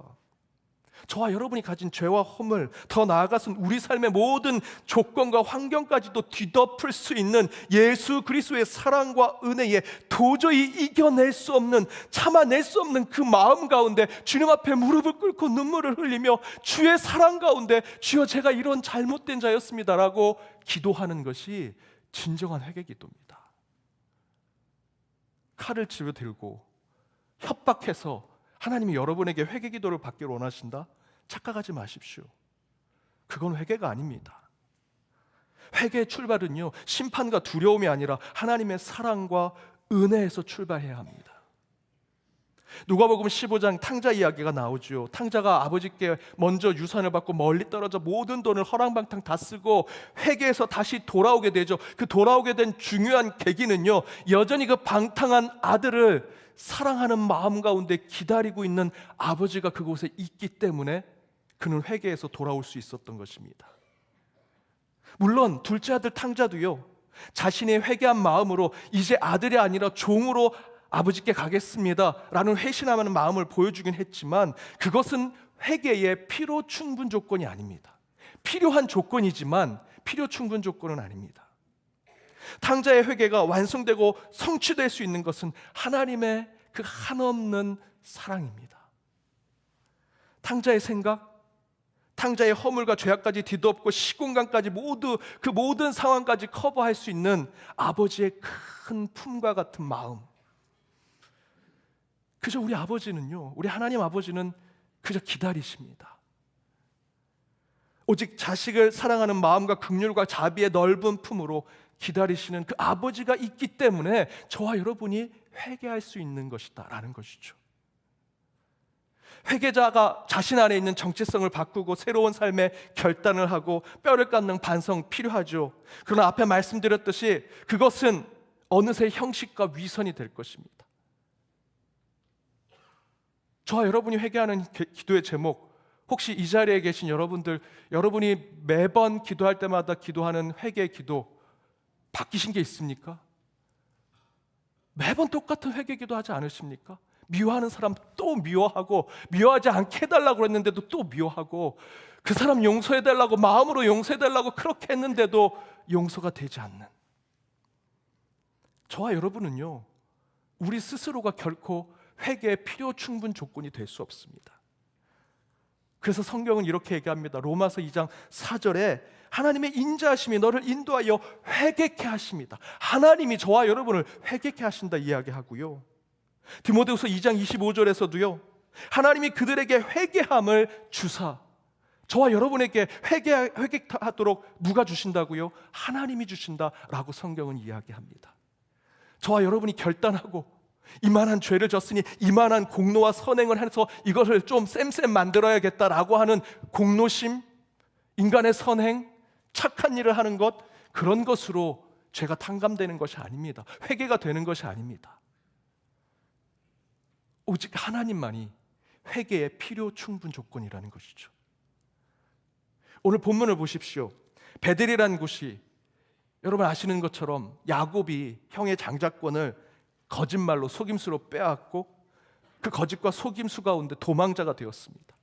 저와 여러분이 가진 죄와 허물, 더 나아가서는 우리 삶의 모든 조건과 환경까지도 뒤덮을 수 있는 예수 그리스도의 사랑과 은혜에 도저히 이겨낼 수 없는, 참아낼 수 없는 그 마음 가운데 주님 앞에 무릎을 꿇고 눈물을 흘리며 주의 사랑 가운데 주여 제가 이런 잘못된 자였습니다라고 기도하는 것이 진정한 회개 기도입니다. 칼을 집어 들고 협박해서 하나님이 여러분에게 회개 기도를 받기를 원하신다? 착각하지 마십시오. 그건 회개가 아닙니다. 회개의 출발은요, 심판과 두려움이 아니라 하나님의 사랑과 은혜에서 출발해야 합니다. 누가복음 15장 탕자 이야기가 나오죠. 탕자가 아버지께 먼저 유산을 받고 멀리 떨어져 모든 돈을 허랑방탕 다 쓰고 회개해서 다시 돌아오게 되죠. 그 돌아오게 된 중요한 계기는요, 여전히 그 방탕한 아들을 사랑하는 마음 가운데 기다리고 있는 아버지가 그곳에 있기 때문에 그는 회개해서 돌아올 수 있었던 것입니다. 물론 둘째 아들 탕자도요, 자신의 회개한 마음으로 이제 아들이 아니라 종으로 아버지께 가겠습니다 라는 회신하는 마음을 보여주긴 했지만 그것은 회개의 필요 충분 조건이 아닙니다. 필요한 조건이지만 필요 충분 조건은 아닙니다. 탕자의 회개가 완성되고 성취될 수 있는 것은 하나님의 그 한없는 사랑입니다. 탕자의 생각, 탕자의 허물과 죄악까지 뒤덮고 시공간까지 모두 그 모든 상황까지 커버할 수 있는 아버지의 큰 품과 같은 마음. 그저 우리 아버지는요, 우리 하나님 아버지는 그저 기다리십니다. 오직 자식을 사랑하는 마음과 긍휼과 자비의 넓은 품으로 기다리시는 그 아버지가 있기 때문에 저와 여러분이 회개할 수 있는 것이다 라는 것이죠. 회개자가 자신 안에 있는 정체성을 바꾸고 새로운 삶의 결단을 하고 뼈를 깎는 반성 필요하죠. 그러나 앞에 말씀드렸듯이 그것은 어느새 형식과 위선이 될 것입니다. 저와 여러분이 회개하는 기도의 제목, 혹시 이 자리에 계신 여러분들, 여러분이 매번 기도할 때마다 기도하는 회개의 기도 바뀌신 게 있습니까? 매번 똑같은 회개 기도하지 않으십니까? 미워하는 사람 또 미워하고, 미워하지 않게 해달라고 했는데도 또 미워하고, 그 사람 용서해달라고 마음으로 용서해달라고 그렇게 했는데도 용서가 되지 않는 저와 여러분은요, 우리 스스로가 결코 회개의 필요 충분 조건이 될 수 없습니다. 그래서 성경은 이렇게 얘기합니다. 로마서 2장 4절에 하나님의 인자하심이 너를 인도하여 회개케 하십니다. 하나님이 저와 여러분을 회개케 하신다 이야기하고요. 디모데후서 2장 25절에서도요, 하나님이 그들에게 회개함을 주사, 저와 여러분에게 회개하도록 누가 주신다고요? 하나님이 주신다라고 성경은 이야기합니다. 저와 여러분이 결단하고 이만한 죄를 졌으니 이만한 공로와 선행을 해서 이것을 좀 쌤쌤 만들어야겠다라고 하는 공로심, 인간의 선행, 착한 일을 하는 것, 그런 것으로 죄가 탕감되는 것이 아닙니다. 회개가 되는 것이 아닙니다. 오직 하나님만이 회개의 필요 충분 조건이라는 것이죠. 오늘 본문을 보십시오. 베델이라는 곳이 여러분 아시는 것처럼 야곱이 형의 장자권을 거짓말로 속임수로 빼앗고 그 거짓과 속임수 가운데 도망자가 되었습니다.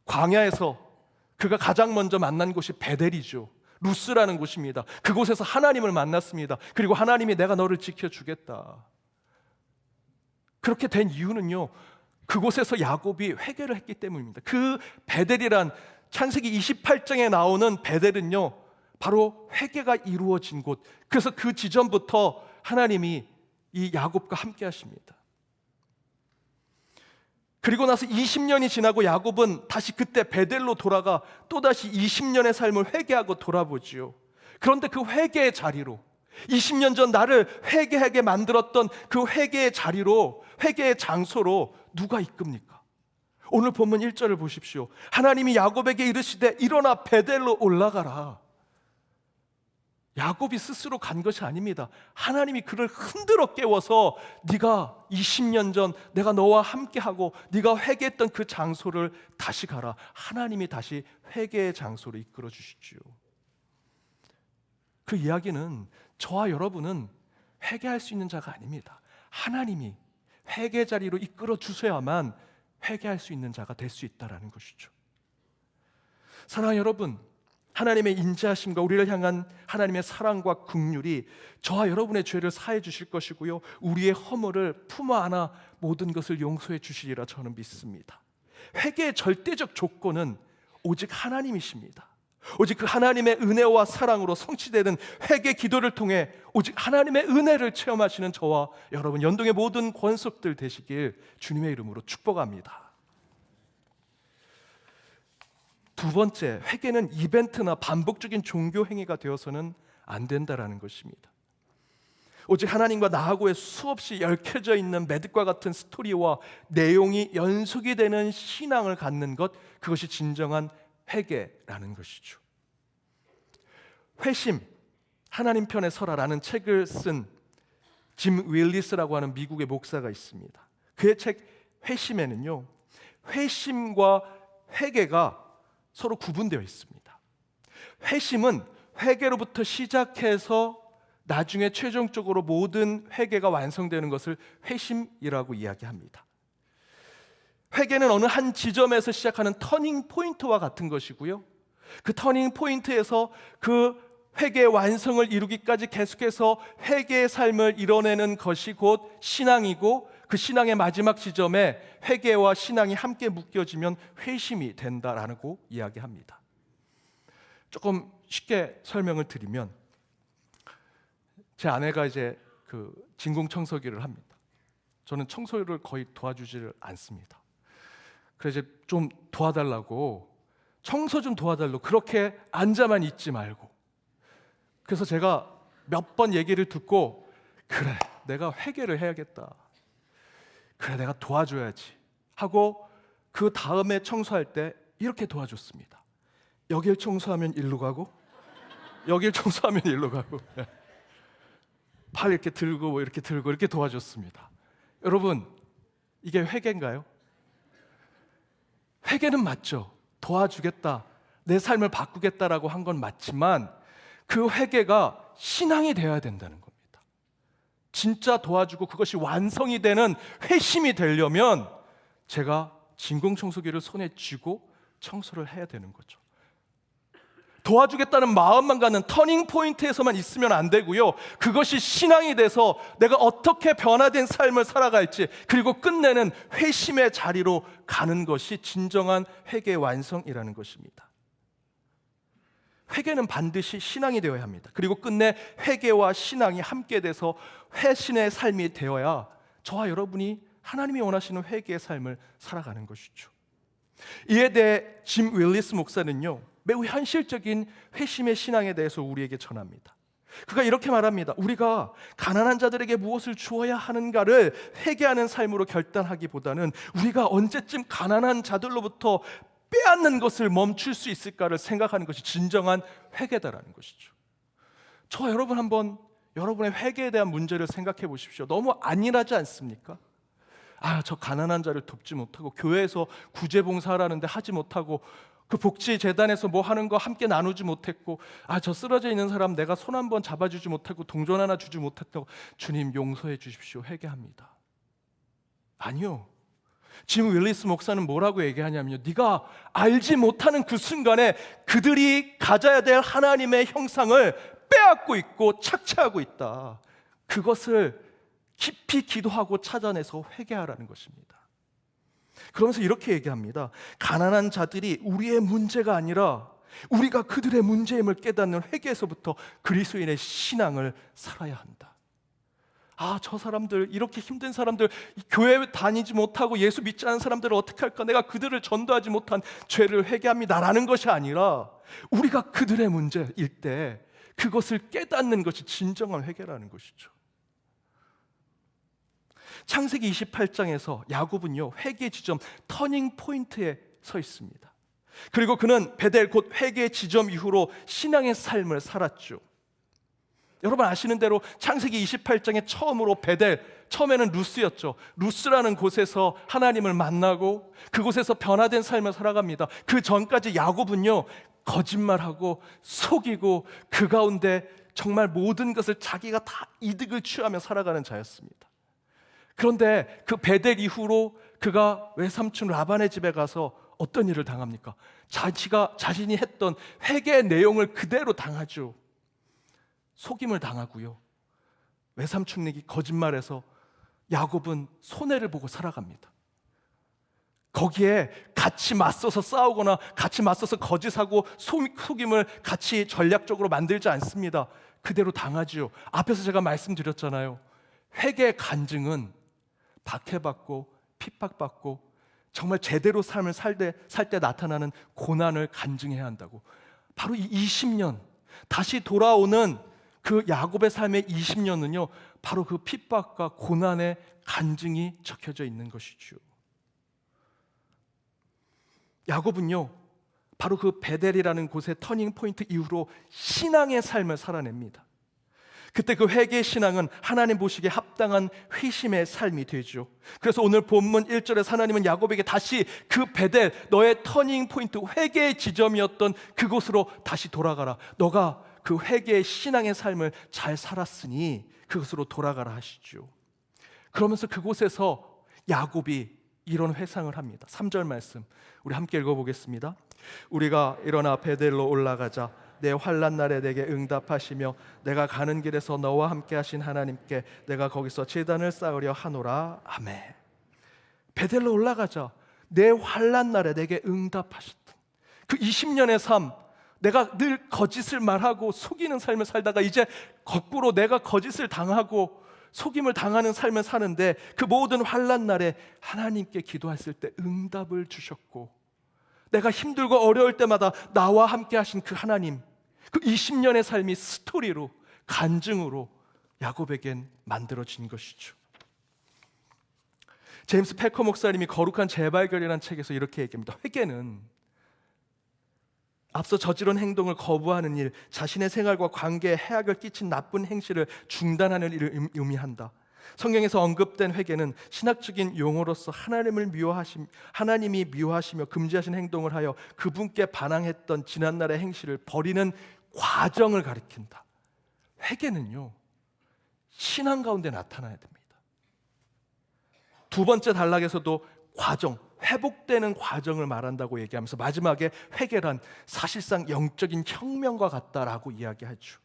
광야에서 그가 가장 먼저 만난 곳이 베델이죠. 루스라는 곳입니다. 그곳에서 하나님을 만났습니다. 그리고 하나님이 내가 너를 지켜주겠다. 그렇게 된 이유는요, 그곳에서 야곱이 회개를 했기 때문입니다. 그 베델이란 창세기 28장에 나오는 베델은요, 바로 회개가 이루어진 곳. 그래서 그 지점부터 하나님이 이 야곱과 함께 하십니다. 그리고 나서 20년이 지나고 야곱은 다시 그때 베델로 돌아가 또다시 20년의 삶을 회개하고 돌아보지요. 그런데 그 회개의 자리로, 20년 전 나를 회개하게 만들었던 그 회개의 자리로, 회개의 장소로 누가 이끕니까? 오늘 본문 1절을 보십시오. 하나님이 야곱에게 이르시되 일어나 베델로 올라가라. 야곱이 스스로 간 것이 아닙니다. 하나님이 그를 흔들어 깨워서 네가 20년 전 내가 너와 함께하고 네가 회개했던 그 장소를 다시 가라. 하나님이 다시 회개의 장소로 이끌어 주시지요. 그 이야기는 저와 여러분은 회개할 수 있는 자가 아닙니다. 하나님이 회개 자리로 이끌어 주셔야만 회개할 수 있는 자가 될 수 있다라는 것이죠. 사랑하는 여러분, 하나님의 인자하심과 우리를 향한 하나님의 사랑과 긍휼이 저와 여러분의 죄를 사해 주실 것이고요, 우리의 허물을 품어 안아 모든 것을 용서해 주시리라 저는 믿습니다. 회개의 절대적 조건은 오직 하나님이십니다. 오직 그 하나님의 은혜와 사랑으로 성취되는 회개 기도를 통해 오직 하나님의 은혜를 체험하시는 저와 여러분 연동의 모든 권속들 되시길 주님의 이름으로 축복합니다. 두 번째, 회개는 이벤트나 반복적인 종교 행위가 되어서는 안 된다라는 것입니다. 오직 하나님과 나하고의 수없이 얽혀져 있는 매듭과 같은 스토리와 내용이 연속이 되는 신앙을 갖는 것, 그것이 진정한 회개라는 것이죠. 회심, 하나님 편에 서라라는 책을 쓴 짐 윌리스라고 하는 미국의 목사가 있습니다. 그의 책 회심에는요, 회심과 회개가 서로 구분되어 있습니다. 회심은 회개로부터 시작해서 나중에 최종적으로 모든 회개가 완성되는 것을 회심이라고 이야기합니다. 회개는 어느 한 지점에서 시작하는 터닝 포인트와 같은 것이고요, 그 터닝 포인트에서 그 회개의 완성을 이루기까지 계속해서 회개의 삶을 이뤄내는 것이 곧 신앙이고, 그 신앙의 마지막 지점에 회개와 신앙이 함께 묶여지면 회심이 된다라고 이야기합니다. 조금 쉽게 설명을 드리면, 제 아내가 이제 그 진공 청소기를 합니다. 저는 청소를 거의 도와주지를 않습니다. 그래서 이제 좀 도와달라고, 청소 좀 도와달라고 그렇게 앉아만 있지 말고, 그래서 제가 몇 번 얘기를 듣고, 그래 내가 회개를 해야겠다, 그래 내가 도와줘야지 하고 그 다음에 청소할 때 이렇게 도와줬습니다. 여길 청소하면 일로 가고, 여길 청소하면 일로 가고, 팔 이렇게 들고 뭐 이렇게 들고 이렇게 도와줬습니다. 여러분, 이게 회개인가요? 회개는 맞죠. 도와주겠다, 내 삶을 바꾸겠다라고 한 건 맞지만 그 회개가 신앙이 되어야 된다는 겁니다. 진짜 도와주고 그것이 완성이 되는 회심이 되려면 제가 진공청소기를 손에 쥐고 청소를 해야 되는 거죠. 도와주겠다는 마음만 갖는 터닝 포인트에서만 있으면 안 되고요, 그것이 신앙이 돼서 내가 어떻게 변화된 삶을 살아갈지, 그리고 끝내는 회심의 자리로 가는 것이 진정한 회개의 완성이라는 것입니다. 회개는 반드시 신앙이 되어야 합니다. 그리고 끝내 회개와 신앙이 함께 돼서 회신의 삶이 되어야 저와 여러분이 하나님이 원하시는 회개의 삶을 살아가는 것이죠. 이에 대해 짐 윌리스 목사는요, 매우 현실적인 회심의 신앙에 대해서 우리에게 전합니다. 그가 이렇게 말합니다. 우리가 가난한 자들에게 무엇을 주어야 하는가를 회개하는 삶으로 결단하기보다는 우리가 언제쯤 가난한 자들로부터 빼앗는 것을 멈출 수 있을까를 생각하는 것이 진정한 회개다라는 것이죠. 저와 여러분 한번 여러분의 회개에 대한 문제를 생각해 보십시오. 너무 안일하지 않습니까? 저 가난한 자를 돕지 못하고, 교회에서 구제봉사하라는데 하지 못하고, 그 복지재단에서 뭐 하는 거 함께 나누지 못했고, 저 쓰러져 있는 사람 내가 손 한번 잡아주지 못하고 동전 하나 주지 못했다고. 주님 용서해 주십시오. 회개합니다. 아니요. 짐 윌리스 목사는 뭐라고 얘기하냐면요, 네가 알지 못하는 그 순간에 그들이 가져야 될 하나님의 형상을 빼앗고 있고 착취하고 있다. 그것을 깊이 기도하고 찾아내서 회개하라는 것입니다. 그러면서 이렇게 얘기합니다. 가난한 자들이 우리의 문제가 아니라 우리가 그들의 문제임을 깨닫는 회개에서부터 그리스도인의 신앙을 살아야 한다. 저 사람들, 이렇게 힘든 사람들, 교회 다니지 못하고 예수 믿지 않은 사람들을 어떻게 할까? 내가 그들을 전도하지 못한 죄를 회개합니다 라는 것이 아니라, 우리가 그들의 문제일 때 그것을 깨닫는 것이 진정한 회개라는 것이죠. 창세기 28장에서 야곱은요, 회개 지점 터닝 포인트에 서 있습니다. 그리고 그는 베델 곧 회개 지점 이후로 신앙의 삶을 살았죠. 여러분 아시는 대로 창세기 28장에 처음으로 베델, 처음에는 루스였죠. 루스라는 곳에서 하나님을 만나고 그곳에서 변화된 삶을 살아갑니다. 그 전까지 야곱은요, 거짓말하고 속이고 그 가운데 정말 모든 것을 자기가 다 이득을 취하며 살아가는 자였습니다. 그런데 그 베델 이후로 그가 외삼촌 라반의 집에 가서 어떤 일을 당합니까? 자신이 했던 회개의 내용을 그대로 당하죠. 속임을 당하고요. 외삼촌에게 거짓말해서 야곱은 손해를 보고 살아갑니다. 거기에 같이 맞서서 싸우거나 같이 맞서서 거짓하고 속임을 같이 전략적으로 만들지 않습니다. 그대로 당하지요. 앞에서 제가 말씀드렸잖아요. 회개의 간증은 박해받고 핍박받고 정말 제대로 삶을 살 때 나타나는 고난을 간증해야 한다고. 바로 이 20년 다시 돌아오는 그 야곱의 삶의 20년은요 바로 그 핍박과 고난의 간증이 적혀져 있는 것이죠. 야곱은요 바로 그 베델이라는 곳의 터닝 포인트 이후로 신앙의 삶을 살아냅니다. 그때 그 회개의 신앙은 하나님 보시기에 합당한 회심의 삶이 되죠. 그래서 오늘 본문 1절에 하나님은 야곱에게 다시 그 베델, 너의 터닝 포인트, 회개의 지점이었던 그곳으로 다시 돌아가라. 너가 그 회개의 신앙의 삶을 잘 살았으니 그곳으로 돌아가라 하시죠. 그러면서 그곳에서 야곱이 이런 회상을 합니다. 3절 말씀 우리 함께 읽어보겠습니다. 우리가 일어나 베델로 올라가자. 내 환난 날에 내게 응답하시며 내가 가는 길에서 너와 함께 하신 하나님께 내가 거기서 제단을 쌓으려 하노라. 아멘. 베델로 올라가자. 내 환난 날에 내게 응답하셨던 그 20년의 삶, 내가 늘 거짓을 말하고 속이는 삶을 살다가 이제 거꾸로 내가 거짓을 당하고 속임을 당하는 삶을 사는데 그 모든 환난 날에 하나님께 기도했을 때 응답을 주셨고, 내가 힘들고 어려울 때마다 나와 함께 하신 그 하나님, 그 20년의 삶이 스토리로, 간증으로 야곱에겐 만들어진 것이죠. 제임스 패커 목사님이 거룩한 재발견이라는 책에서 이렇게 얘기합니다. 회개는 앞서 저지른 행동을 거부하는 일, 자신의 생활과 관계에 해악을 끼친 나쁜 행실을 중단하는 일을 의미한다. 성경에서 언급된 회개는 신학적인 용어로서 하나님이 미워하시며 금지하신 행동을 하여 그분께 반항했던 지난날의 행실을 버리는 과정을 가리킨다. 회개는요, 신앙 가운데 나타나야 됩니다. 두 번째 단락에서도 과정, 회복되는 과정을 말한다고 얘기하면서 마지막에 회개란 사실상 영적인 혁명과 같다라고 이야기하죠.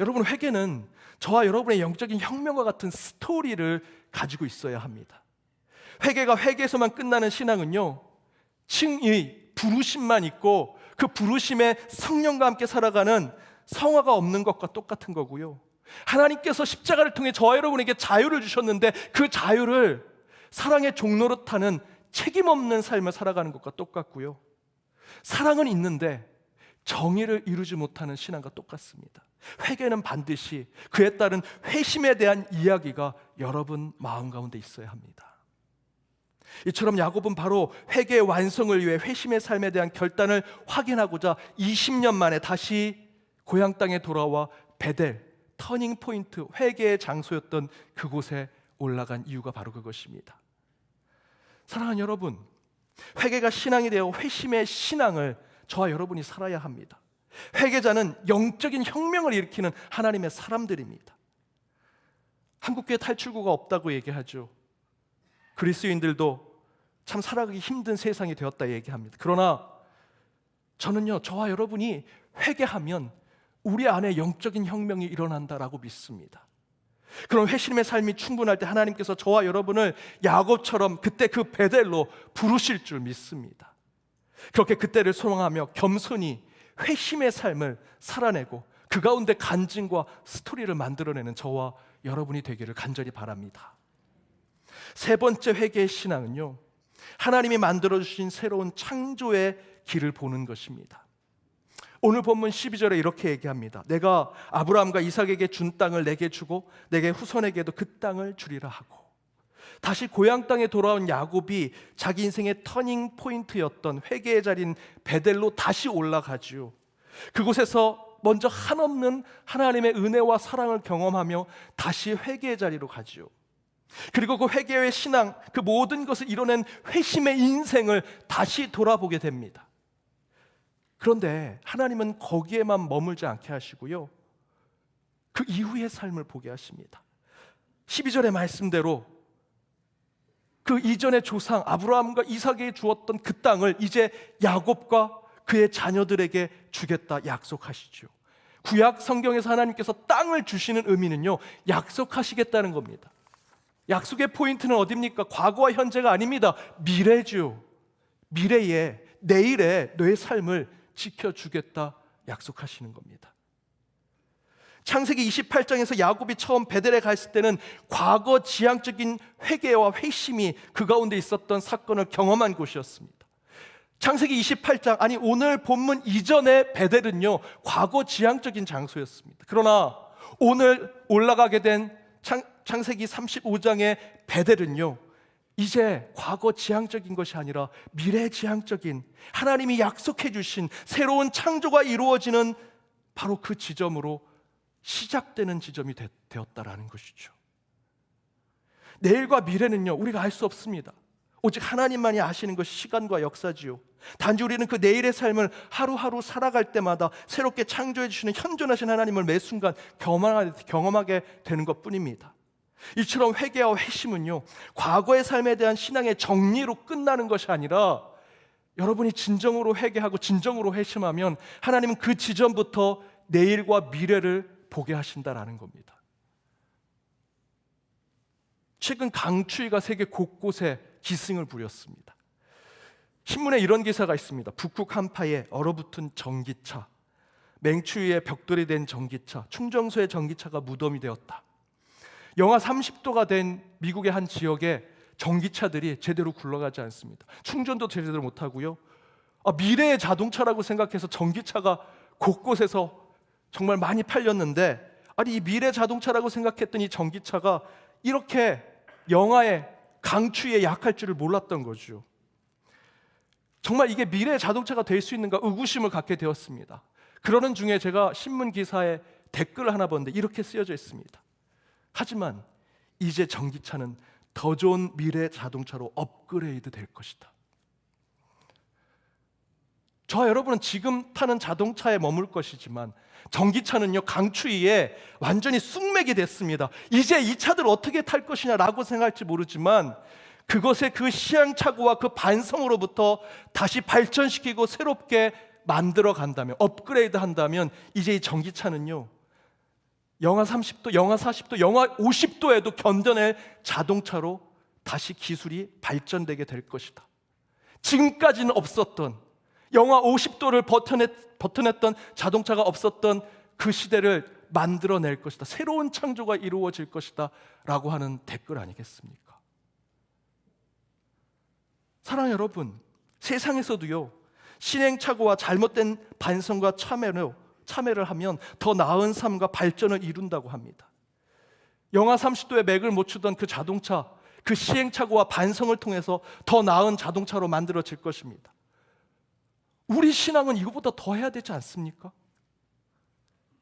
여러분, 회개는 저와 여러분의 영적인 혁명과 같은 스토리를 가지고 있어야 합니다. 회개가 회개에서만 끝나는 신앙은요, 칭의, 부르심만 있고 그 부르심에 성령과 함께 살아가는 성화가 없는 것과 똑같은 거고요. 하나님께서 십자가를 통해 저와 여러분에게 자유를 주셨는데 그 자유를 사랑의 종로로 타는 책임 없는 삶을 살아가는 것과 똑같고요. 사랑은 있는데 정의를 이루지 못하는 신앙과 똑같습니다. 회개는 반드시 그에 따른 회심에 대한 이야기가 여러분 마음 가운데 있어야 합니다. 이처럼 야곱은 바로 회개의 완성을 위해 회심의 삶에 대한 결단을 확인하고자 20년 만에 다시 고향 땅에 돌아와 베델, 터닝 포인트, 회개의 장소였던 그곳에 올라간 이유가 바로 그것입니다. 사랑하는 여러분, 회개가 신앙이 되어 회심의 신앙을 저와 여러분이 살아야 합니다. 회개자는 영적인 혁명을 일으키는 하나님의 사람들입니다. 한국교회 탈출구가 없다고 얘기하죠. 그리스도인들도 참 살아가기 힘든 세상이 되었다 얘기합니다. 그러나 저는요, 저와 여러분이 회개하면 우리 안에 영적인 혁명이 일어난다라고 믿습니다. 그런 회심의 삶이 충분할 때 하나님께서 저와 여러분을 야곱처럼 그때 그 베델로 부르실 줄 믿습니다. 그렇게 그때를 소망하며 겸손히 회심의 삶을 살아내고 그 가운데 간증과 스토리를 만들어내는 저와 여러분이 되기를 간절히 바랍니다. 세 번째 회개의 신앙은요, 하나님이 만들어주신 새로운 창조의 길을 보는 것입니다. 오늘 본문 12절에 이렇게 얘기합니다. 내가 아브라함과 이삭에게 준 땅을 내게 주고 내게 후손에게도 그 땅을 주리라 하고. 다시 고향 땅에 돌아온 야곱이 자기 인생의 터닝 포인트였던 회개의 자리인 베델로 다시 올라가지요. 그곳에서 먼저 한없는 하나님의 은혜와 사랑을 경험하며 다시 회개의 자리로 가지요. 그리고 그 회개의 신앙, 그 모든 것을 이뤄낸 회심의 인생을 다시 돌아보게 됩니다. 그런데 하나님은 거기에만 머물지 않게 하시고요, 그 이후의 삶을 보게 하십니다. 12절의 말씀대로 그 이전의 조상 아브라함과 이삭에게 주었던 그 땅을 이제 야곱과 그의 자녀들에게 주겠다 약속하시죠. 구약 성경에서 하나님께서 땅을 주시는 의미는요, 약속하시겠다는 겁니다. 약속의 포인트는 어디입니까? 과거와 현재가 아닙니다. 미래죠. 미래에, 내일에 너의 삶을 지켜주겠다 약속하시는 겁니다. 창세기 28장에서 야곱이 처음 베델에 갔을 때는 과거 지향적인 회개와 회심이 그 가운데 있었던 사건을 경험한 곳이었습니다. 창세기 28장, 아니 오늘 본문 이전의 베델은요, 과거 지향적인 장소였습니다. 그러나 오늘 올라가게 된 창세기 35장의 베델은요, 이제 과거 지향적인 것이 아니라 미래 지향적인, 하나님이 약속해 주신 새로운 창조가 이루어지는 바로 그 지점으로 시작되는 지점이 되었다라는 것이죠. 내일과 미래는요, 우리가 알 수 없습니다. 오직 하나님만이 아시는 것이 시간과 역사지요. 단지 우리는 그 내일의 삶을 하루하루 살아갈 때마다 새롭게 창조해 주시는 현존하신 하나님을 매 순간 경험하게 되는 것뿐입니다. 이처럼 회개와 회심은요, 과거의 삶에 대한 신앙의 정리로 끝나는 것이 아니라 여러분이 진정으로 회개하고 진정으로 회심하면 하나님은 그 지점부터 내일과 미래를 보게 하신다라는 겁니다. 최근 강추위가 세계 곳곳에 기승을 부렸습니다. 신문에 이런 기사가 있습니다. 북극 한파에 얼어붙은 전기차, 맹추위에 벽돌이 된 전기차, 충정소의 전기차가 무덤이 되었다. 영하 30도가 된 미국의 한 지역에 전기차들이 제대로 굴러가지 않습니다. 충전도 제대로 못하고요. 미래의 자동차라고 생각해서 전기차가 곳곳에서 정말 많이 팔렸는데, 아니 이 미래 자동차라고 생각했던 이 전기차가 이렇게 영하에 강추위에 약할 줄을 몰랐던 거죠. 정말 이게 미래 자동차가 될 수 있는가 의구심을 갖게 되었습니다. 그러는 중에 제가 신문 기사에 댓글을 하나 봤는데 이렇게 쓰여져 있습니다. 하지만 이제 전기차는 더 좋은 미래 자동차로 업그레이드 될 것이다. 저와 여러분은 지금 타는 자동차에 머물 것이지만 전기차는요, 강추위에 완전히 쑥맥이 됐습니다. 이제 이 차들 어떻게 탈 것이냐라고 생각할지 모르지만 그것의 그 시행착오와 그 반성으로부터 다시 발전시키고 새롭게 만들어 간다면, 업그레이드 한다면 이제 이 전기차는요, 영하 30도, 영하 40도, 영하 50도에도 견뎌낼 자동차로 다시 기술이 발전되게 될 것이다. 지금까지는 없었던, 영하 50도를 버텨냈던 자동차가 없었던 그 시대를 만들어낼 것이다. 새로운 창조가 이루어질 것이다 라고 하는 댓글 아니겠습니까? 사랑하는 여러분, 세상에서도요, 신행착오와 잘못된 반성과 참회를 하면 더 나은 삶과 발전을 이룬다고 합니다. 영하 30도에 맥을 못 추던 그 자동차, 그 시행착오와 반성을 통해서 더 나은 자동차로 만들어질 것입니다. 우리 신앙은 이거보다 더 해야 되지 않습니까?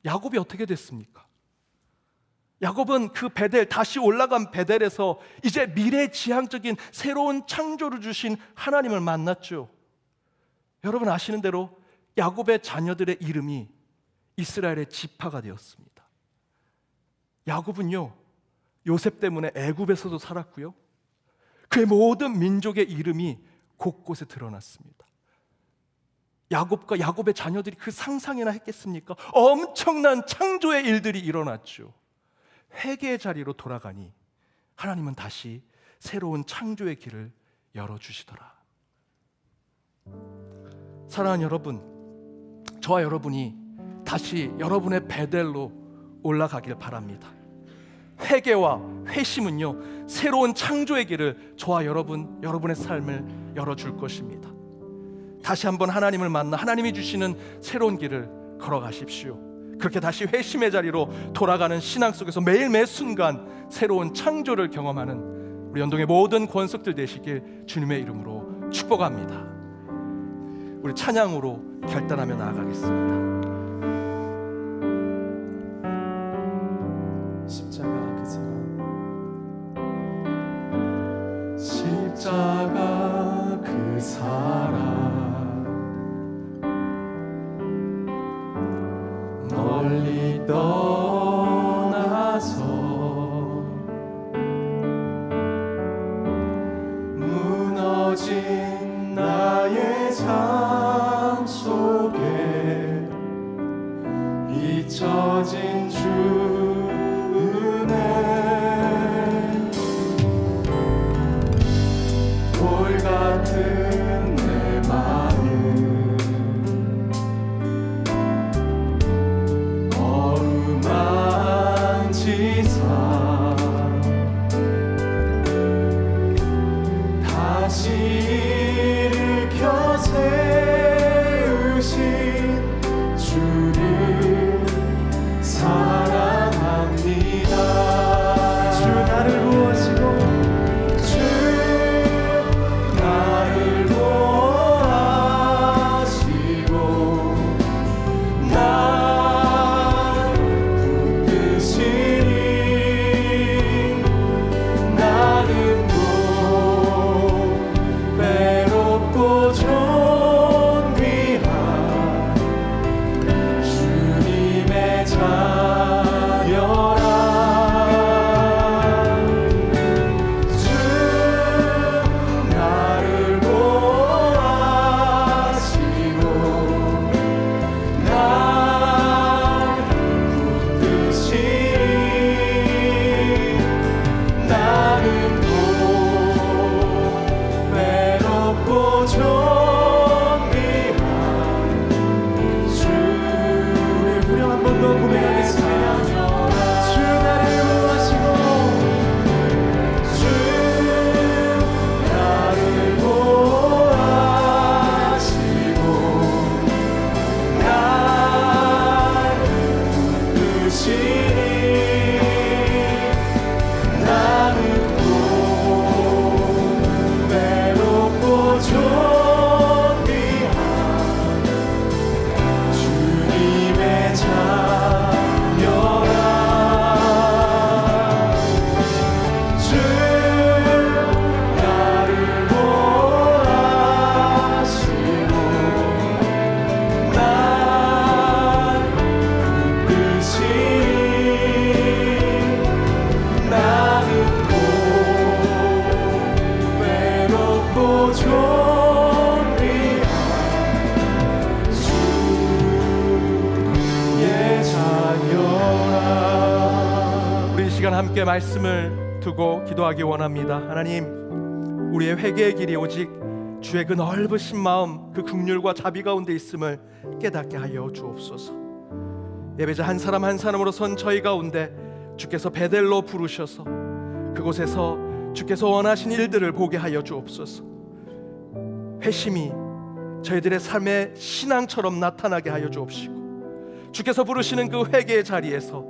야곱이 어떻게 됐습니까? 야곱은 그 베델, 다시 올라간 베델에서 이제 미래지향적인 새로운 창조를 주신 하나님을 만났죠. 여러분 아시는 대로 야곱의 자녀들의 이름이 이스라엘의 지파가 되었습니다. 야곱은요, 요셉 때문에 애굽에서도 살았고요, 그의 모든 민족의 이름이 곳곳에 드러났습니다. 야곱과 야곱의 자녀들이 그 상상이나 했겠습니까? 엄청난 창조의 일들이 일어났죠. 회개의 자리로 돌아가니 하나님은 다시 새로운 창조의 길을 열어주시더라. 사랑하는 여러분, 저와 여러분이 다시 여러분의 베델로 올라가길 바랍니다. 회개와 회심은요, 새로운 창조의 길을 저와 여러분의 삶을 열어줄 것입니다. 다시 한번 하나님을 만나 하나님이 주시는 새로운 길을 걸어가십시오. 그렇게 다시 회심의 자리로 돌아가는 신앙 속에서 매일 매 순간 새로운 창조를 경험하는 우리 연동의 모든 권속들 되시길 주님의 이름으로 축복합니다. 우리 찬양으로 결단하며 나아가겠습니다. 십자가 그 사랑, 십자가 그 사랑, 멀리 떠나서 부어진 주 은혜 돌 같은 내 마음 어루만지사 다시 일으켜 세우신 주를 사랑합니다. 주 나를 보아시고 주 나를 보아시고 날 붙드시니 나는 외롭고 존귀한 주님의 자녀라. 주 나를 보아시고 날 붙드시니 나는 외롭고 존귀한 주. 우리 후렴 한 번 더 고백하겠습니다. 주 나를 보아시고 주 나를 보아시고 날 붙드시니 나는 외롭고 존귀한 주님의 자녀라. 주 나를 보아시고 날 붙드시니 나는 외롭고 존귀한 주의 자녀라. 우리 이 시간 함께 말씀을 두고 기도하기 원합니다. 하나님, 우리의 회개의 길이 오직 주의 그 넓으신 마음, 그 긍휼과 자비 가운데 있음을 깨닫게 하여 주옵소서. 예배자 한 사람 한 사람으로 선 저희 가운데 주께서 베델로 부르셔서 그곳에서 주께서 원하신 일들을 보게 하여 주옵소서. 회심이 저희들의 삶의 신앙처럼 나타나게 하여 주옵시고 주께서 부르시는 그 회개의 자리에서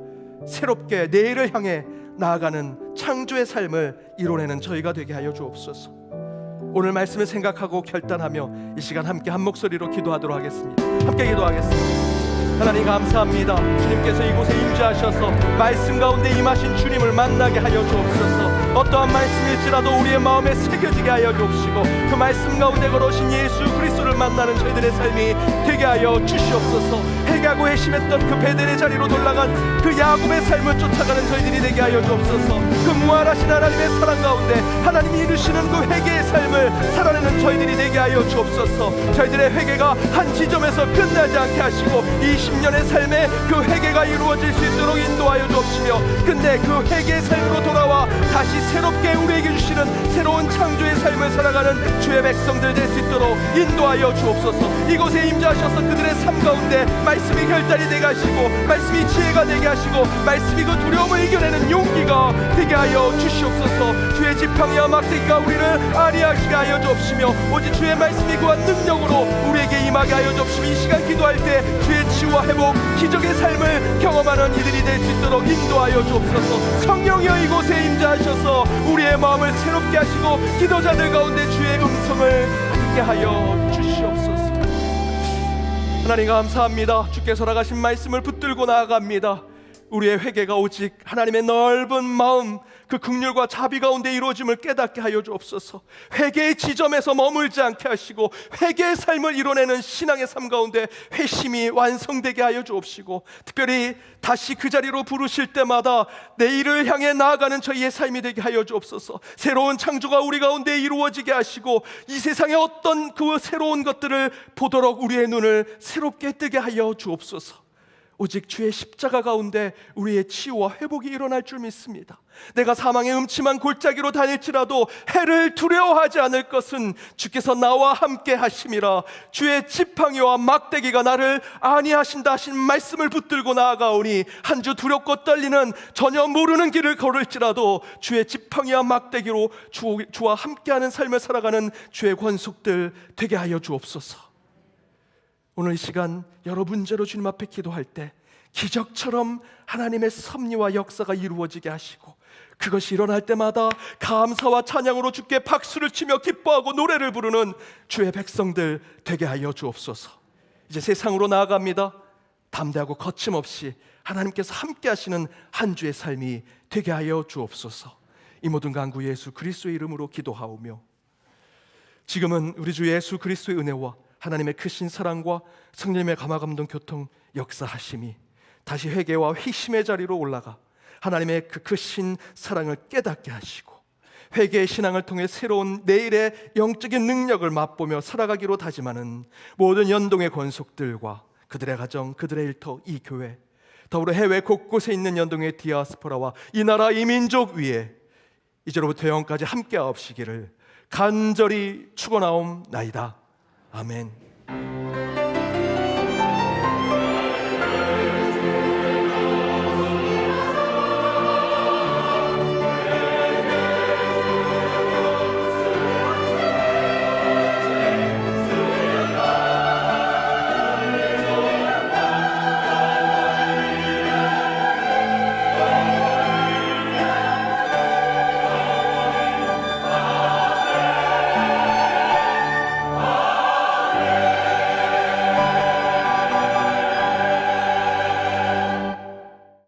새롭게 내일을 향해 나아가는 창조의 삶을 이뤄내는 저희가 되게 하여 주옵소서. 오늘 말씀을 생각하고 결단하며 이 시간 함께 한 목소리로 기도하도록 하겠습니다. 함께 기도하겠습니다. 하나님 감사합니다. 주님께서 이곳에 임재하셔서 말씀 가운데 임하신 주님을 만나게 하여 주옵소서. 어떠한 말씀일지라도 우리의 마음에 새겨지게 하여 주옵시고 그 말씀 가운데 걸어오신 예수 그리스도를 만나는 저희들의 삶이 되게 하여 주시옵소서. 회개하고 회심했던 그 베델의 자리로 돌아간 그 야곱의 삶을 쫓아가는 저희들이 되게 하여 주옵소서. 그 무한하신 하나님의 사랑 가운데 하나님이 이루시는 그 회개의 삶을 살아내는 저희들이 되게 하여 주옵소서. 저희들의 회개가 한 지점에서 끝나지 않게 하시고 20년의 삶에 그 회개가 이루어질 수 있도록 인도하여 주옵시며 끝내 그 회개의 삶으로 돌아와 다시 새롭게 우리에게 주시는 새로운 창조의 삶을 살아가는 주의 백성들 될 수 있도록 인도하여 주옵소서. 이곳에 임재하셔서 그들의 삶 가운데 말씀이 결단이 되게 하시고 말씀이 지혜가 되게 하시고 말씀이 그 두려움을 이겨내는 용기가 되게 하여 주시옵소서. 주의 지팡이와 막대기가 우리를 안위하시게 하여 주옵시며 오직 주의 말씀이 그와 능력으로 우리에게 임하게 하여 주옵시며 이 시간 기도할 때 주의 치유와 회복 기적의 삶을 경험하는 이들이 될 수 있도록 인도하여 주옵소서. 성령이여 이곳에 임재하셔서 우리의 마음을 새롭게 하시고 기도자들 가운데 주의 음성을 듣게 하여 주시옵소서. 하나님 감사합니다. 주께서 나가신 말씀을 붙들고 나아갑니다. 우리의 회개가 오직 하나님의 넓은 마음 그 긍휼과 자비 가운데 이루어짐을 깨닫게 하여 주옵소서. 회개의 지점에서 머물지 않게 하시고 회개의 삶을 이뤄내는 신앙의 삶 가운데 회심이 완성되게 하여 주옵시고 특별히 다시 그 자리로 부르실 때마다 내일을 향해 나아가는 저희의 삶이 되게 하여 주옵소서. 새로운 창조가 우리 가운데 이루어지게 하시고 이 세상의 어떤 그 새로운 것들을 보도록 우리의 눈을 새롭게 뜨게 하여 주옵소서. 오직 주의 십자가 가운데 우리의 치유와 회복이 일어날 줄 믿습니다. 내가 사망의 음침한 골짜기로 다닐지라도 해를 두려워하지 않을 것은 주께서 나와 함께 하심이라. 주의 지팡이와 막대기가 나를 안위하신다 하신 말씀을 붙들고 나아가오니 한 주 두렵고 떨리는 전혀 모르는 길을 걸을지라도 주의 지팡이와 막대기로 주와 함께하는 삶을 살아가는 주의 권속들 되게 하여 주옵소서. 오늘 이 시간 여러 문제로 주님 앞에 기도할 때 기적처럼 하나님의 섭리와 역사가 이루어지게 하시고, 그것이 일어날 때마다 감사와 찬양으로 주께 박수를 치며 기뻐하고 노래를 부르는 주의 백성들 되게 하여 주옵소서. 이제 세상으로 나아갑니다. 담대하고 거침없이 하나님께서 함께 하시는 한 주의 삶이 되게 하여 주옵소서. 이 모든 간구 예수 그리스도의 이름으로 기도하오며, 지금은 우리 주 예수 그리스도의 은혜와 하나님의 크신 사랑과 성령님의 감화감동 교통 역사하심이 다시 회개와 회심의 자리로 올라가 하나님의 그 크신 사랑을 깨닫게 하시고, 회개의 신앙을 통해 새로운 내일의 영적인 능력을 맛보며 살아가기로 다짐하는 모든 연동의 권속들과 그들의 가정, 그들의 일터, 이 교회, 더불어 해외 곳곳에 있는 연동의 디아스포라와 이 나라 이 민족 위에 이제로부터 영원까지 함께하옵시기를 간절히 축원하옵나이다. 아멘.